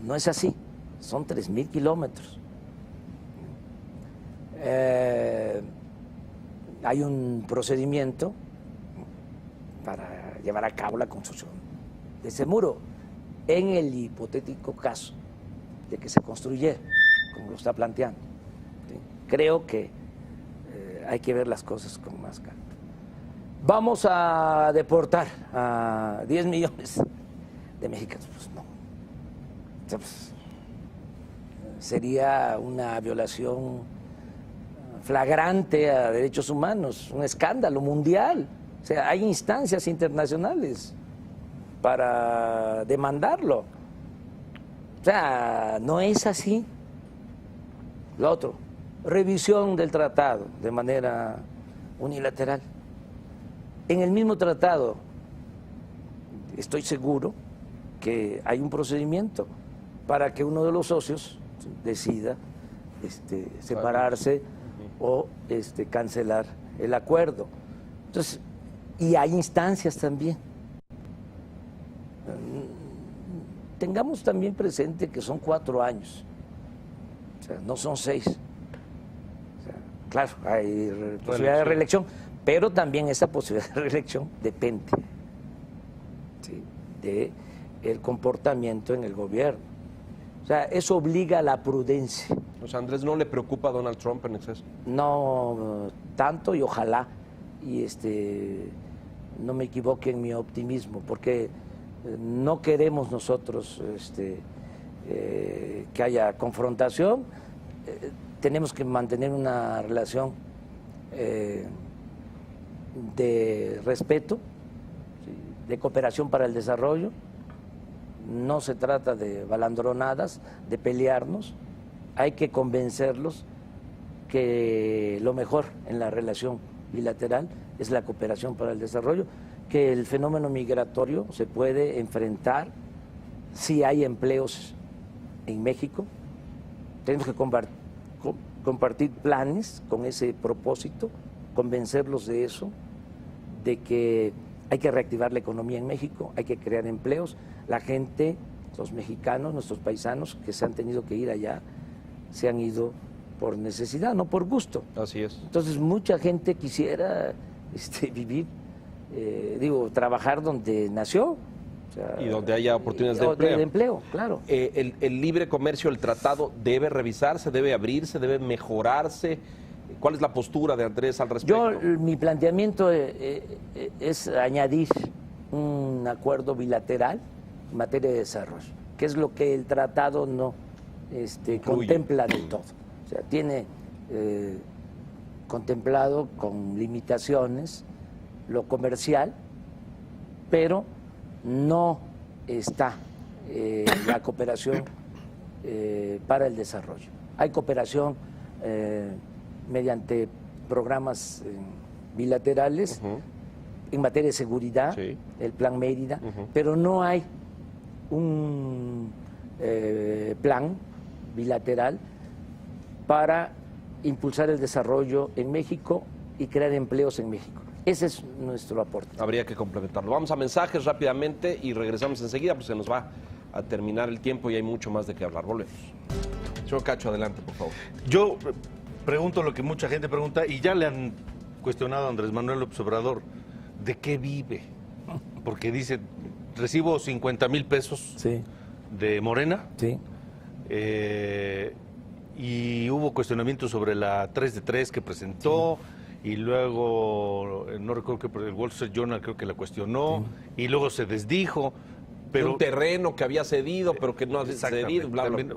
No es así, son 3,000 kilómetros. Hay un procedimiento para llevar a cabo la construcción de ese muro, en el hipotético caso de que se construyera, como lo está planteando. ¿Sí? Creo que hay que ver las cosas con más calma. Vamos a deportar a 10 millones de mexicanos. Pues no. O sea, pues, sería una violación flagrante a derechos humanos, un escándalo mundial. O sea, hay instancias internacionales para demandarlo. O sea, no es así. Lo otro, revisión del tratado de manera unilateral. En el mismo tratado, estoy seguro que hay un procedimiento para que uno de los socios decida separarse o cancelar el acuerdo. Entonces, y hay instancias también. Tengamos también presente que son 4 años, o sea, no son 6. O sea, claro, hay posibilidad de reelección, pero también esa posibilidad de reelección depende, ¿sí?, del comportamiento en el gobierno. O sea, eso obliga a la prudencia. O sea, Andrés, ¿no le preocupa a Donald Trump en exceso? No tanto, y ojalá y no me equivoque en mi optimismo, porque no queremos nosotros que haya confrontación. Tenemos que mantener una relación de respeto, ¿sí?, de cooperación para el desarrollo. No se trata de balandronadas, de pelearnos. Hay que convencerlos que lo mejor en la relación bilateral es la cooperación para el desarrollo, que el fenómeno migratorio se puede enfrentar si hay empleos en México. Tenemos que compartir planes con ese propósito, convencerlos de eso, de que hay que reactivar la economía en México, hay que crear empleos. La gente, los mexicanos, nuestros paisanos que se han tenido que ir allá, se han ido por necesidad, no por gusto. Así es. Entonces mucha gente quisiera vivir, trabajar donde nació. O sea, y donde haya oportunidades de empleo. De empleo, claro. El libre comercio, el tratado, ¿debe revisarse, debe abrirse, debe mejorarse? ¿Cuál es la postura de Andrés al respecto? Mi planteamiento es añadir un acuerdo bilateral en materia de desarrollo, que es lo que el tratado no contempla de todo. O sea, tiene contemplado con limitaciones lo comercial, pero no está la cooperación para el desarrollo. Hay cooperación mediante programas bilaterales en materia de seguridad, sí, el Plan Mérida, pero no hay un plan bilateral para impulsar el desarrollo en México y crear empleos en México. Ese es nuestro aporte. Habría que complementarlo. Vamos a mensajes rápidamente y regresamos enseguida, pues se nos va a terminar el tiempo y hay mucho más de qué hablar. Volvemos. Señor Cacho, adelante, por favor. Yo pregunto lo que mucha gente pregunta y ya le han cuestionado a Andrés Manuel López Obrador, ¿de qué vive? Porque dice, recibo 50,000 pesos, sí, de Morena. Sí. Y hubo cuestionamientos sobre la 3 de 3 que presentó, sí, y luego, no recuerdo que el Wall Street Journal creo que la cuestionó, sí, y luego se desdijo. Pero un terreno que había cedido, pero que no ha cedido, bla, bla, bla.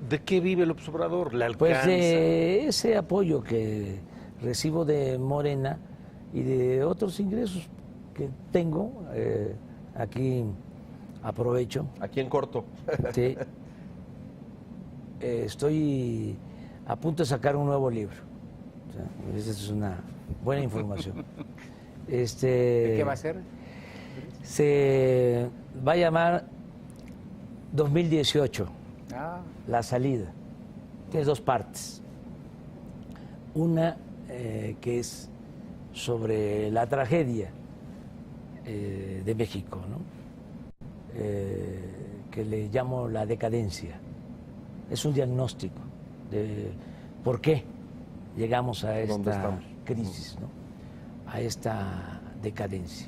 ¿De qué vive López Obrador? ¿Le alcanza? Pues de ese apoyo que recibo de Morena y de otros ingresos que tengo, aquí aprovecho. Aquí en corto. Sí. Estoy a punto de sacar un nuevo libro. O sea, esa es una buena información. ¿De qué va a ser? Se va a llamar 2018, La salida. Tiene dos partes. Una que es sobre la tragedia de México, ¿no? Que le llamo la decadencia. Es un diagnóstico de por qué llegamos a esta crisis, ¿no? A esta decadencia.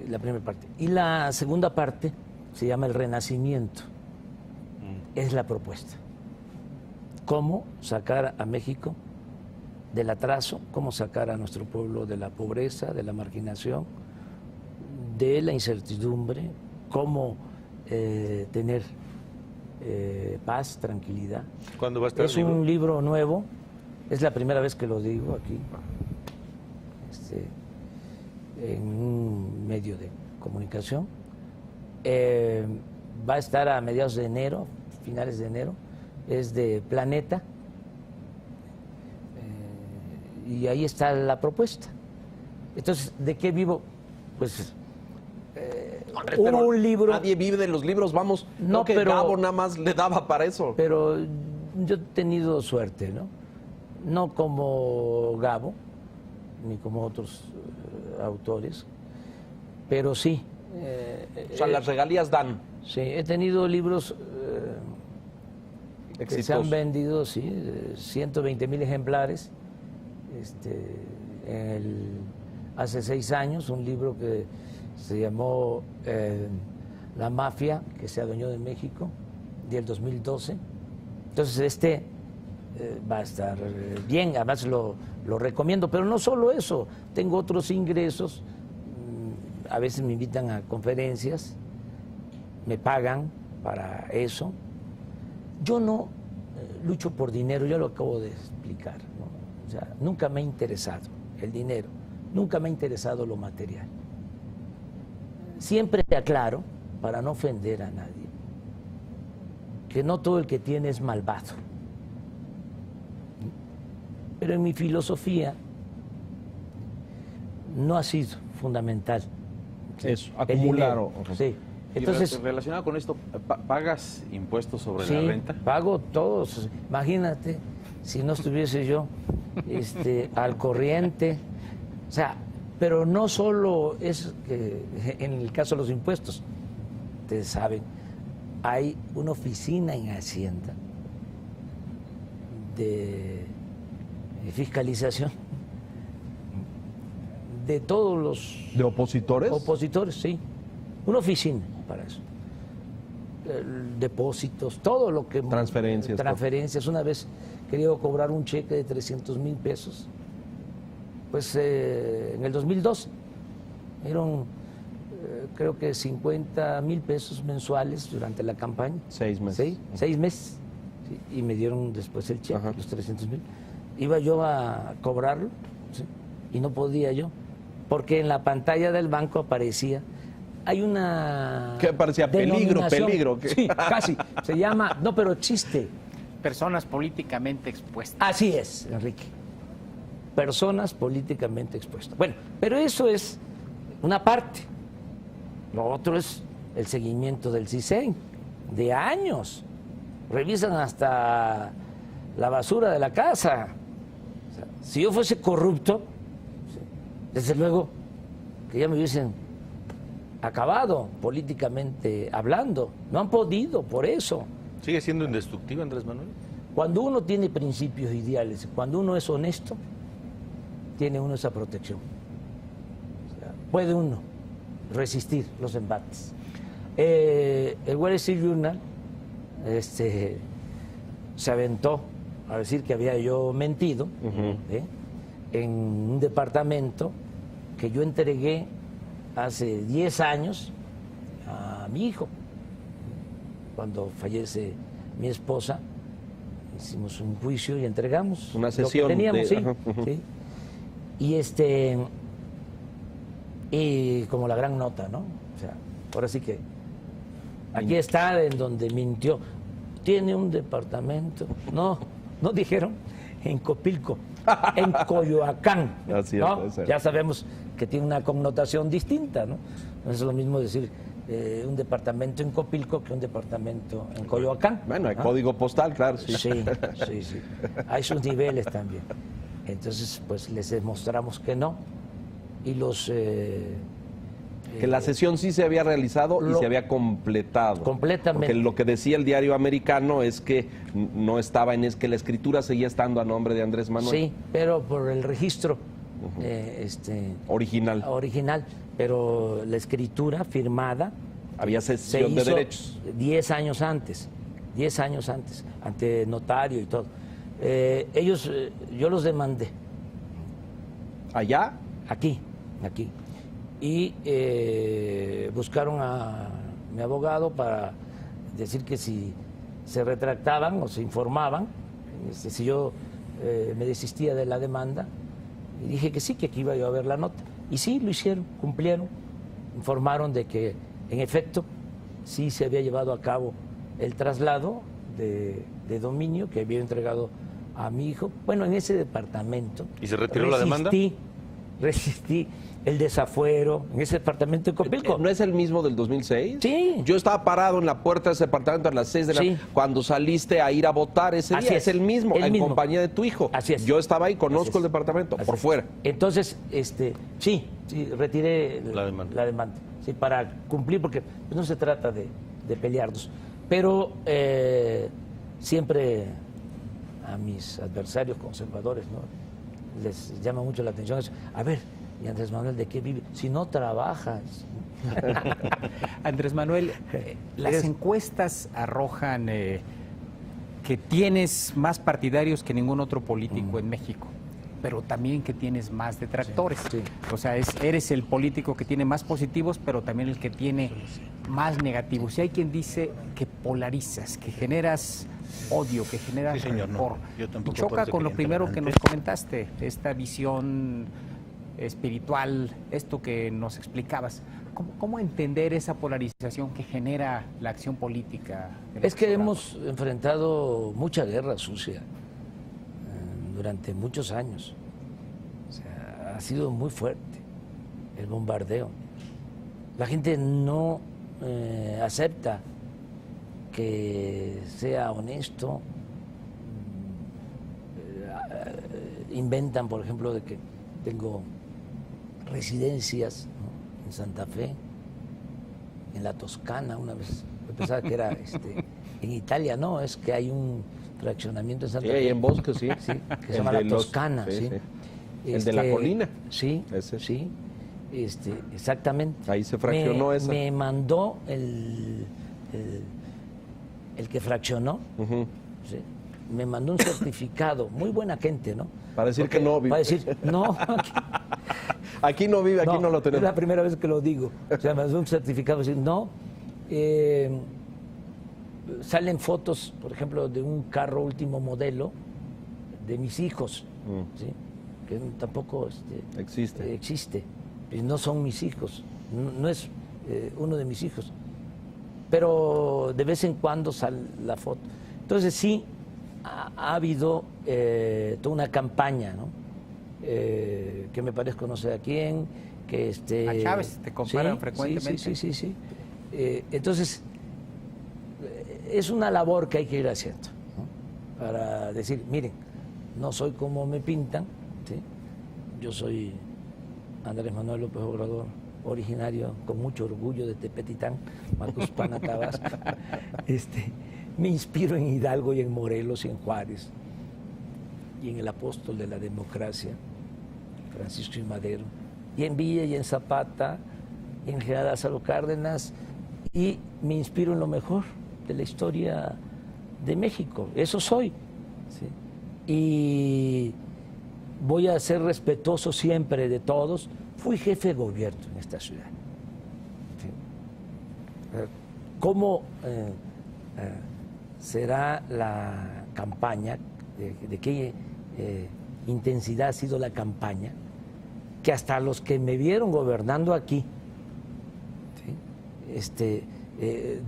La primera parte. Y la segunda parte se llama el renacimiento. Es la propuesta. Cómo sacar a México del atraso, cómo sacar a nuestro pueblo de la pobreza, de la marginación, de la incertidumbre, cómo tener paz, tranquilidad. ¿Cuándo va a estar es un libro nuevo, es la primera vez que lo digo aquí, en un medio de comunicación. Va a estar a mediados de enero, finales de enero, es de Planeta, y ahí está la propuesta. Entonces, ¿de qué vivo? Pues Andrés, pero un libro. Nadie vive de los libros, vamos. No, que pero Gabo nada más le daba para eso. Pero yo he tenido suerte, ¿no? No como Gabo, ni como otros autores, pero sí. O sea, las regalías dan. Sí, he tenido libros que se han vendido, sí, 120,000 ejemplares. Hace 6 años, un libro que se llamó La Mafia, que se adueñó de México, del 2012. Entonces va a estar bien, además lo recomiendo, pero no solo eso, tengo otros ingresos, a veces me invitan a conferencias, me pagan para eso. Yo no lucho por dinero, ya lo acabo de explicar, ¿no? O sea, nunca me ha interesado el dinero, nunca me ha interesado lo material. Siempre te aclaro, para no ofender a nadie, que no todo el que tiene es malvado. Pero en mi filosofía no ha sido fundamental. Eso, acumular. Sí. Entonces, relacionado con esto, ¿pagas impuestos sobre sí, la renta? Pago todos. Imagínate si no estuviese yo al corriente. O sea, pero no solo es que en el caso de los impuestos, ustedes saben, hay una oficina en Hacienda de fiscalización de todos los... ¿De opositores? Opositores, sí. Una oficina para eso. Depósitos, todo lo que... Transferencias. Transferencias. Una vez quería cobrar un cheque de 300,000 pesos. Pues en el 2012 eran creo que 50,000 pesos mensuales durante la campaña. 6 meses. ¿Sí? 6 meses. Sí, y me dieron después el cheque, los 300,000. Iba yo a cobrarlo, ¿sí? Y no podía yo, porque en la pantalla del banco aparecía, hay una... ¿Qué parecía? Peligro. ¿Qué? Sí, casi. Se llama, no, pero chiste. Personas políticamente expuestas. Así es, Enrique. Personas políticamente expuestas. Bueno, pero eso es una parte. Lo otro es el seguimiento del CISEN, de años. Revisan hasta la basura de la casa. O sea, si yo fuese corrupto, desde luego que ya me hubiesen acabado políticamente hablando. No han podido, por eso. ¿Sigue siendo indestructivo Andrés Manuel? Cuando uno tiene principios ideales, cuando uno es honesto, tiene uno esa protección. O sea, puede uno resistir los embates. El Wall Street Journal se aventó a decir que había yo mentido en un departamento que yo entregué hace 10 años a mi hijo. Cuando fallece mi esposa, hicimos un juicio y entregamos una sesión lo que teníamos, sí. Y Y como la gran nota, ¿no? O sea, ahora sí que aquí está en donde mintió. Tiene un departamento, no dijeron en Copilco, en Coyoacán, Así es, ¿no? Ya sabemos que tiene una connotación distinta, ¿no? No es lo mismo decir un departamento en Copilco que un departamento en Coyoacán. Bueno, hay código postal, claro. Sí. Sí. Hay sus niveles también. Entonces, pues les demostramos que no. Y los... que la sesión sí se había realizado y se había completado. Completamente. Porque lo que decía el diario americano es que no estaba en... es que la escritura seguía estando a nombre de Andrés Manuel. Sí, pero por el registro original. Pero la escritura firmada... Había cesión de derechos. 10 años antes, ante notario y todo. Ellos, yo los demandé. ¿Allá? Aquí. Y buscaron a mi abogado para decir que si se retractaban o se informaban, si yo me desistía de la demanda, y dije que sí, que aquí iba yo a ver la nota. Y sí, lo hicieron, cumplieron, informaron de que en efecto sí se había llevado a cabo el traslado de dominio que había entregado a mi hijo. Bueno, en ese departamento. ¿Y se retiró la demanda? Resistí el desafuero en ese departamento de Copilco. ¿No es el mismo del 2006? Sí. Yo estaba parado en la puerta de ese departamento a las 6 de la Sí. cuando saliste a ir a votar ese Así día. es. Es el mismo, El en mismo. compañía de tu hijo. Así es. Yo estaba ahí, conozco Así es. el departamento, Así por es. fuera. Entonces, sí, retiré La demanda. la demanda. Sí, para cumplir, porque no se trata de pelearnos. Pero siempre a mis adversarios conservadores, ¿no?, les llama mucho la atención eso. A ver, ¿y Andrés Manuel de qué vive? Si no trabajas. Andrés Manuel, las encuestas arrojan que tienes más partidarios que ningún otro político en México, pero también que tienes más detractores. Sí. O sea, eres el político que tiene más positivos, pero también el que tiene más negativos. Y hay quien dice que polarizas, que generas odio, que generas señor, rencor. no, yo tampoco Y choca parece con lo que primero que intolerante. nos comentaste, esta visión espiritual, esto que nos explicabas. ¿Cómo entender esa polarización que genera la acción política? Es que hemos enfrentado mucha guerra sucia durante muchos años. O sea, ha sido muy fuerte el bombardeo. La gente no acepta que sea honesto. Inventan, por ejemplo, de que tengo residencias, ¿no?, en Santa Fe, en la Toscana. Una vez yo pensaba que era en Italia. No, es que hay un fraccionamiento en Santa Fe. Sí, ahí en Bosque, sí. Sí, que se El llama de La los- Toscana, sí. El de la colina. Sí, Ese. sí, exactamente. Ahí se fraccionó esa. Me mandó el que fraccionó, Ujú. sí, me mandó un certificado, muy buena gente, ¿no? Para decir que no vive. Para decir, no, Aquí no vive, aquí no lo es tenemos. la primera vez que lo digo. O sea, me mandó un certificado, decir, no. Salen fotos, por ejemplo, de un carro último modelo de mis hijos, ¿sí?, que tampoco existe. Y no son mis hijos, no es uno de mis hijos. Pero de vez en cuando sale la foto. Entonces sí, ha habido toda una campaña, ¿no?, que me parezco no sé a quién, que A Chávez te comparan frecuentemente. Sí. Entonces, es una labor que hay que ir haciendo, ¿no?, para decir, miren, no soy como me pintan, ¿sí? Yo soy Andrés Manuel López Obrador, originario con mucho orgullo de Tepetitán, Macuspana, Tabasco. Me inspiro en Hidalgo y en Morelos y en Juárez y en el apóstol de la democracia, Francisco I. Madero, y en Villa y en Zapata, y en general Lázaro Cárdenas, y me inspiro en lo mejor de la historia de México. Eso soy, ¿sí? Y voy a ser respetuoso siempre de todos. Fui jefe de gobierno en esta ciudad. ¿Sí? ¿Cómo será la campaña? ¿De qué intensidad ha sido la campaña? que hasta los que me vieron gobernando aquí, ¿sí?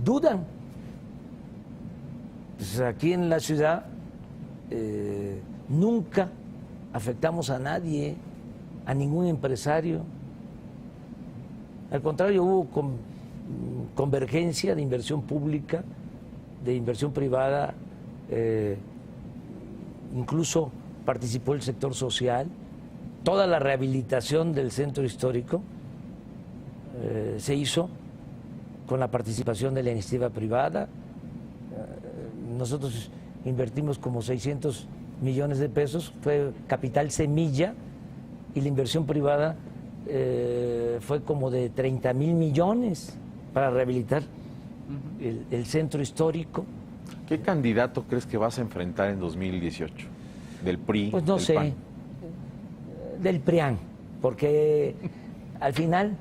Dudan. Pues aquí en la ciudad nunca afectamos a nadie, a ningún empresario. Al contrario, hubo convergencia de inversión pública, de inversión privada, incluso participó el sector social. Toda la rehabilitación del centro histórico se hizo con la participación de la iniciativa privada. Nosotros invertimos como 600 millones de pesos, fue capital semilla, y la inversión privada fue como de 30,000 millones para rehabilitar el centro histórico. ¿Qué candidato crees que vas a enfrentar en 2018? ¿Del PRI? Pues no del sé, PAN? Del PRIAN, porque al final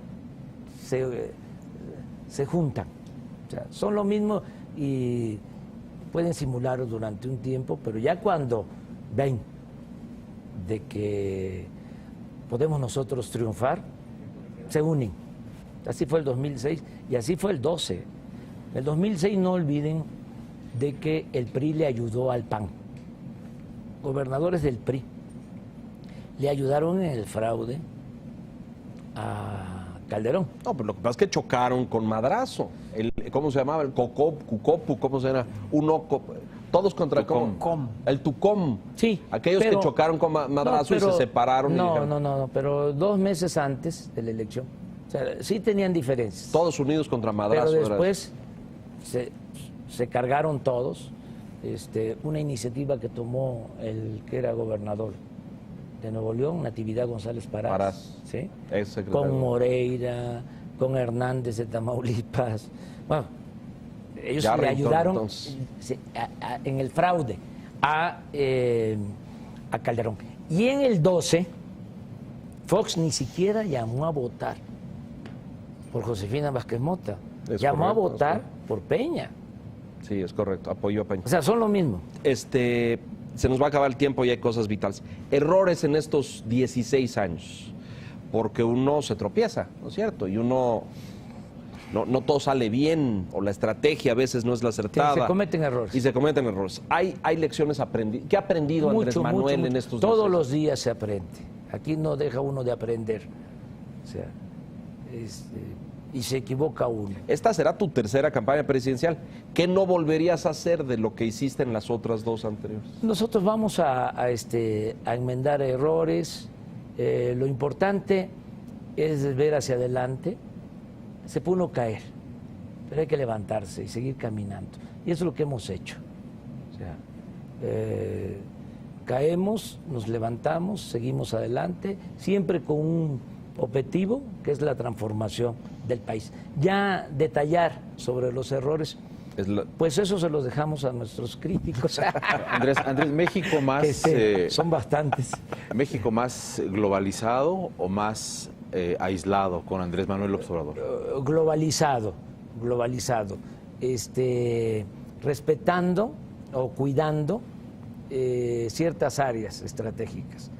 se juntan, o sea, son lo mismo y pueden simularlo durante un tiempo, pero ya cuando ven de que podemos nosotros triunfar, se unen. Así fue el 2006 y así fue el 12. El 2006 no olviden de que el PRI le ayudó al PAN. Gobernadores del PRI le ayudaron en el fraude a Calderón. No, pero lo que pasa es que chocaron con madrazo. ¿Cómo se llamaba? El Cucopu, ¿cómo se llama? Todos contra Tucom. El Tucom. Sí. Aquellos que chocaron con madrazo y se separaron. No, pero 2 meses antes de la elección. O sea, sí tenían diferencias. Todos unidos contra madrazo. Pero después se cargaron todos. Una iniciativa que tomó el que era gobernador de Nuevo León, Natividad González Parás, ¿sí? Con Moreira, con Hernández de Tamaulipas. Bueno, ellos le ayudaron en el fraude a Calderón. Y en el 12, Fox ni siquiera llamó a votar por Josefina Vázquez Mota, llamó a votar por Peña. Sí, es correcto, apoyo a Peña. O sea, son lo mismo. Se nos va a acabar el tiempo y hay cosas vitales. Errores en estos 16 años, porque uno se tropieza, ¿no es cierto? Y uno, no todo sale bien, o la estrategia a veces no es la acertada. Sí, se cometen errores. Y se cometen errores. Hay lecciones aprendidas. ¿Qué ha aprendido Andrés Manuel en estos 16 años? Todos los días se aprende. Aquí no deja uno de aprender. O sea, y se equivoca uno. Esta será tu tercera campaña presidencial. ¿Qué no volverías a hacer de lo que hiciste en las otras 2 anteriores? Nosotros vamos a enmendar errores. Lo importante es ver hacia adelante. Se puede uno caer, pero hay que levantarse y seguir caminando. Y eso es lo que hemos hecho. O sea, caemos, nos levantamos, seguimos adelante, siempre con un objetivo que es la transformación del país. Ya detallar sobre los errores, pues eso se los dejamos a nuestros críticos. Andrés, México más... son bastantes. ¿México más globalizado o más aislado con Andrés Manuel López Obrador? Globalizado. Respetando o cuidando ciertas áreas estratégicas,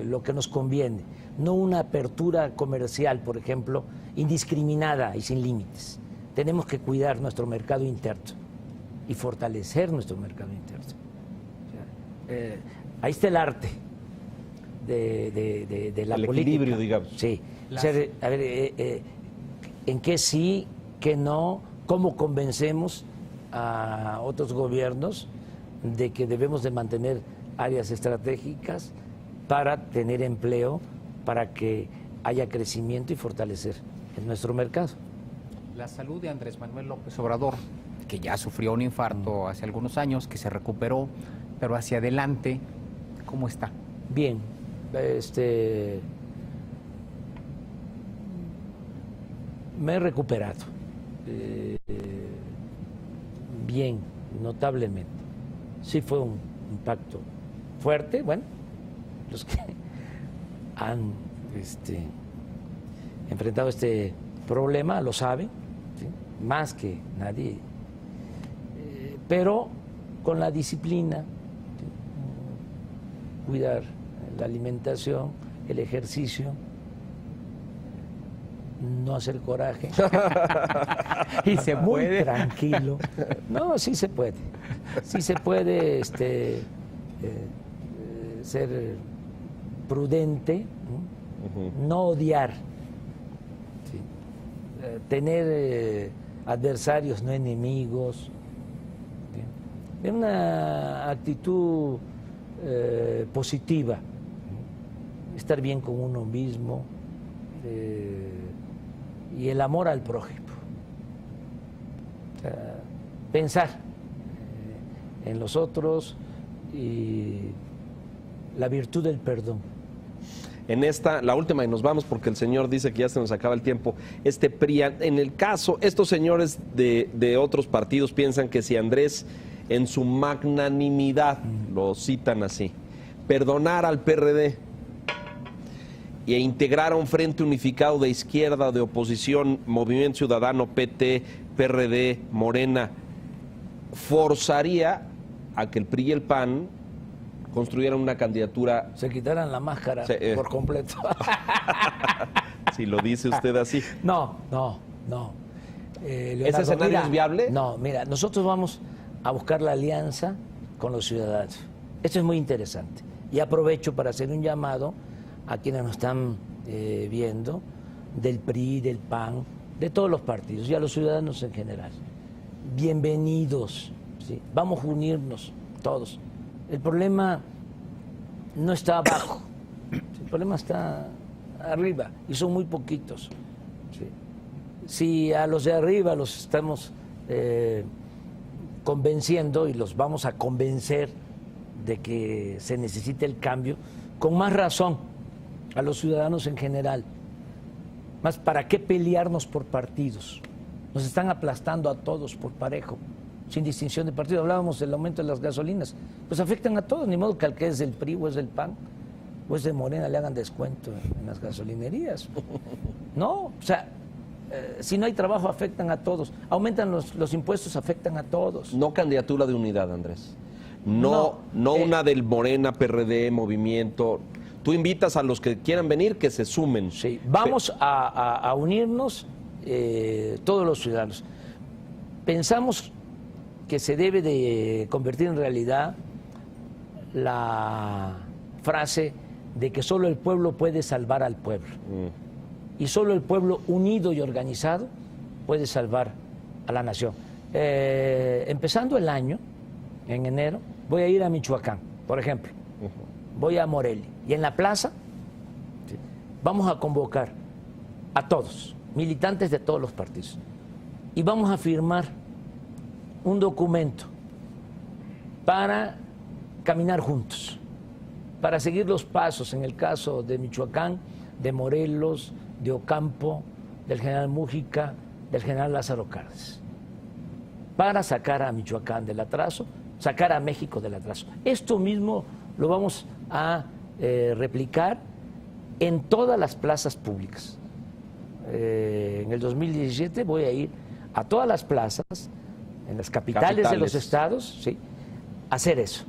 lo que nos conviene. No una apertura comercial, por ejemplo, indiscriminada y sin límites. Tenemos que cuidar nuestro mercado interno y fortalecer nuestro mercado interno. O sea, ahí está el arte de la política. El equilibrio, digamos. Sí. O sea, a ver, en qué sí, qué no, cómo convencemos a otros gobiernos de que debemos de mantener áreas estratégicas para tener empleo, para que haya crecimiento y fortalecer en nuestro mercado. La salud de Andrés Manuel López Obrador, que ya sufrió un infarto hace algunos años, que se recuperó, pero hacia adelante, ¿cómo está? Bien, me he recuperado, bien, notablemente. Sí fue un impacto fuerte, bueno, los que han enfrentado este problema lo saben, ¿sí? Más que nadie, pero con la disciplina, ¿sí? Cuidar la alimentación, el ejercicio, no hacer coraje. Y se muy puede. Tranquilo. No, sí se puede. Sí se puede ser prudente, no odiar, ¿sí? Tener adversarios, no enemigos. ¿Sí? Una actitud positiva, estar bien con uno mismo. Y el amor al prójimo. O sea, pensar en los otros y la virtud del perdón. En esta, la última, y nos vamos porque el señor dice que ya se nos acaba el tiempo. PRI, en el caso, estos señores de otros partidos piensan que si Andrés, en su magnanimidad, lo citan así, perdonara al PRD e integrar a un frente unificado de izquierda, de oposición, Movimiento Ciudadano, PT, PRD, Morena, forzaría a que el PRI y el PAN construyeran una candidatura. Se quitaran la máscara por completo. Si lo dice usted así. No. ¿Ese escenario es viable? No, mira, nosotros vamos a buscar la alianza con los ciudadanos. Esto es muy interesante. Y aprovecho para hacer un llamado a quienes nos están viendo, del PRI, del PAN, de todos los partidos y a los ciudadanos en general. Bienvenidos, ¿sí? Vamos a unirnos todos. El problema no está abajo, el problema está arriba y son muy poquitos. ¿Sí? Si a los de arriba los estamos convenciendo y los vamos a convencer de que se necesita el cambio, con más razón a los ciudadanos en general. Más, ¿para qué pelearnos por partidos? Nos están aplastando a todos por parejo, sin distinción de partido. Hablábamos del aumento de las gasolinas, pues afectan a todos, ni modo que al que es del PRI o es del PAN o es de Morena le hagan descuento en las gasolinerías. No, o sea, si no hay trabajo afectan a todos, aumentan los impuestos, afectan a todos. No candidatura de unidad, Andrés. No una del Morena, PRD, Movimiento. Tú invitas a los que quieran venir que se sumen. Sí, vamos a unirnos todos los ciudadanos. Pensamos que se debe de convertir en realidad la frase de que solo el pueblo puede salvar al pueblo. Y solo el pueblo unido y organizado puede salvar a la nación. Empezando el año, en enero, voy a ir a Michoacán, por ejemplo. Voy a Morelia. Y en la plaza vamos a convocar a todos, militantes de todos los partidos. Y vamos a firmar un documento para caminar juntos, para seguir los pasos, en el caso de Michoacán, de Morelos, de Ocampo, del general Mújica, del general Lázaro Cárdenas, para sacar a Michoacán del atraso, sacar a México del atraso. Esto mismo lo vamos a replicar en todas las plazas públicas. En el 2017 voy a ir a todas las plazas, en las capitales de los estados, ¿sí?, a hacer eso.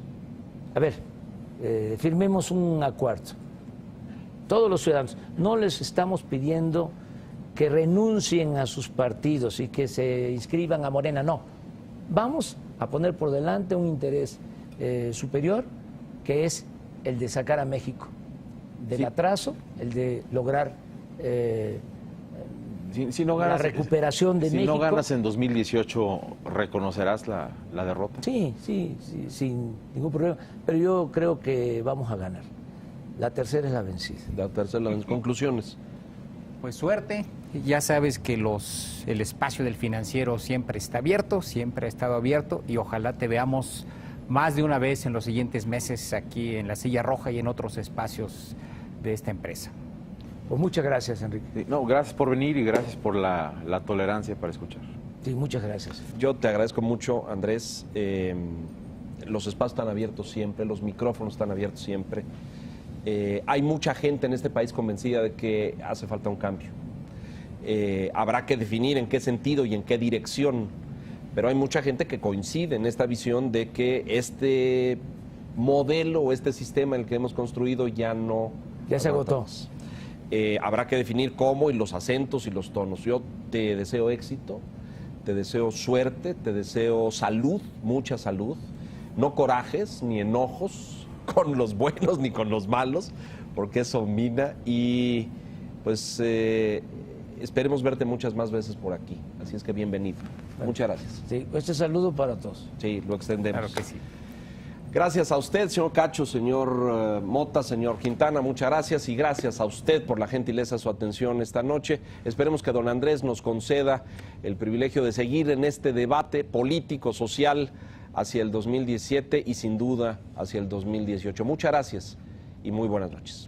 A ver, firmemos un acuerdo. Todos los ciudadanos, no les estamos pidiendo que renuncien a sus partidos y que se inscriban a Morena, no. Vamos a poner por delante un interés superior, que es el de sacar a México del atraso, el de lograr si no ganas, la recuperación de México. Si no ganas en 2018, ¿reconocerás la derrota? Sí, sin ningún problema. Pero yo creo que vamos a ganar. La tercera es la vencida. La tercera es la vencida. Conclusiones. Pues suerte. Ya sabes que el espacio del Financiero siempre está abierto, siempre ha estado abierto, y ojalá te veamos más de una vez en los siguientes meses aquí en La Silla Roja y en otros espacios de esta empresa. Pues muchas gracias, Enrique. Sí, no, gracias por venir y gracias por la tolerancia para escuchar. Sí, muchas gracias. Yo te agradezco mucho, Andrés. Los espacios están abiertos siempre, los micrófonos están abiertos siempre. Hay mucha gente en este país convencida de que hace falta un cambio. Habrá que definir en qué sentido y en qué dirección, pero hay mucha gente que coincide en esta visión de que este modelo o este sistema en el que hemos construido ya no Ya se agotó. Habrá que definir cómo y los acentos y los tonos. Yo te deseo éxito, te deseo suerte, te deseo salud, mucha salud, no corajes ni enojos con los buenos ni con los malos, porque eso mina y pues esperemos verte muchas más veces por aquí. Así es que bienvenido. Muchas gracias. Sí, este saludo para todos. Sí, lo extendemos. Claro que sí. Gracias a usted, señor Cacho, señor Mota, señor Quintana, muchas gracias y gracias a usted por la gentileza de su atención esta noche. Esperemos que don Andrés nos conceda el privilegio de seguir en este debate político, social hacia el 2017 y sin duda hacia el 2018. Muchas gracias y muy buenas noches.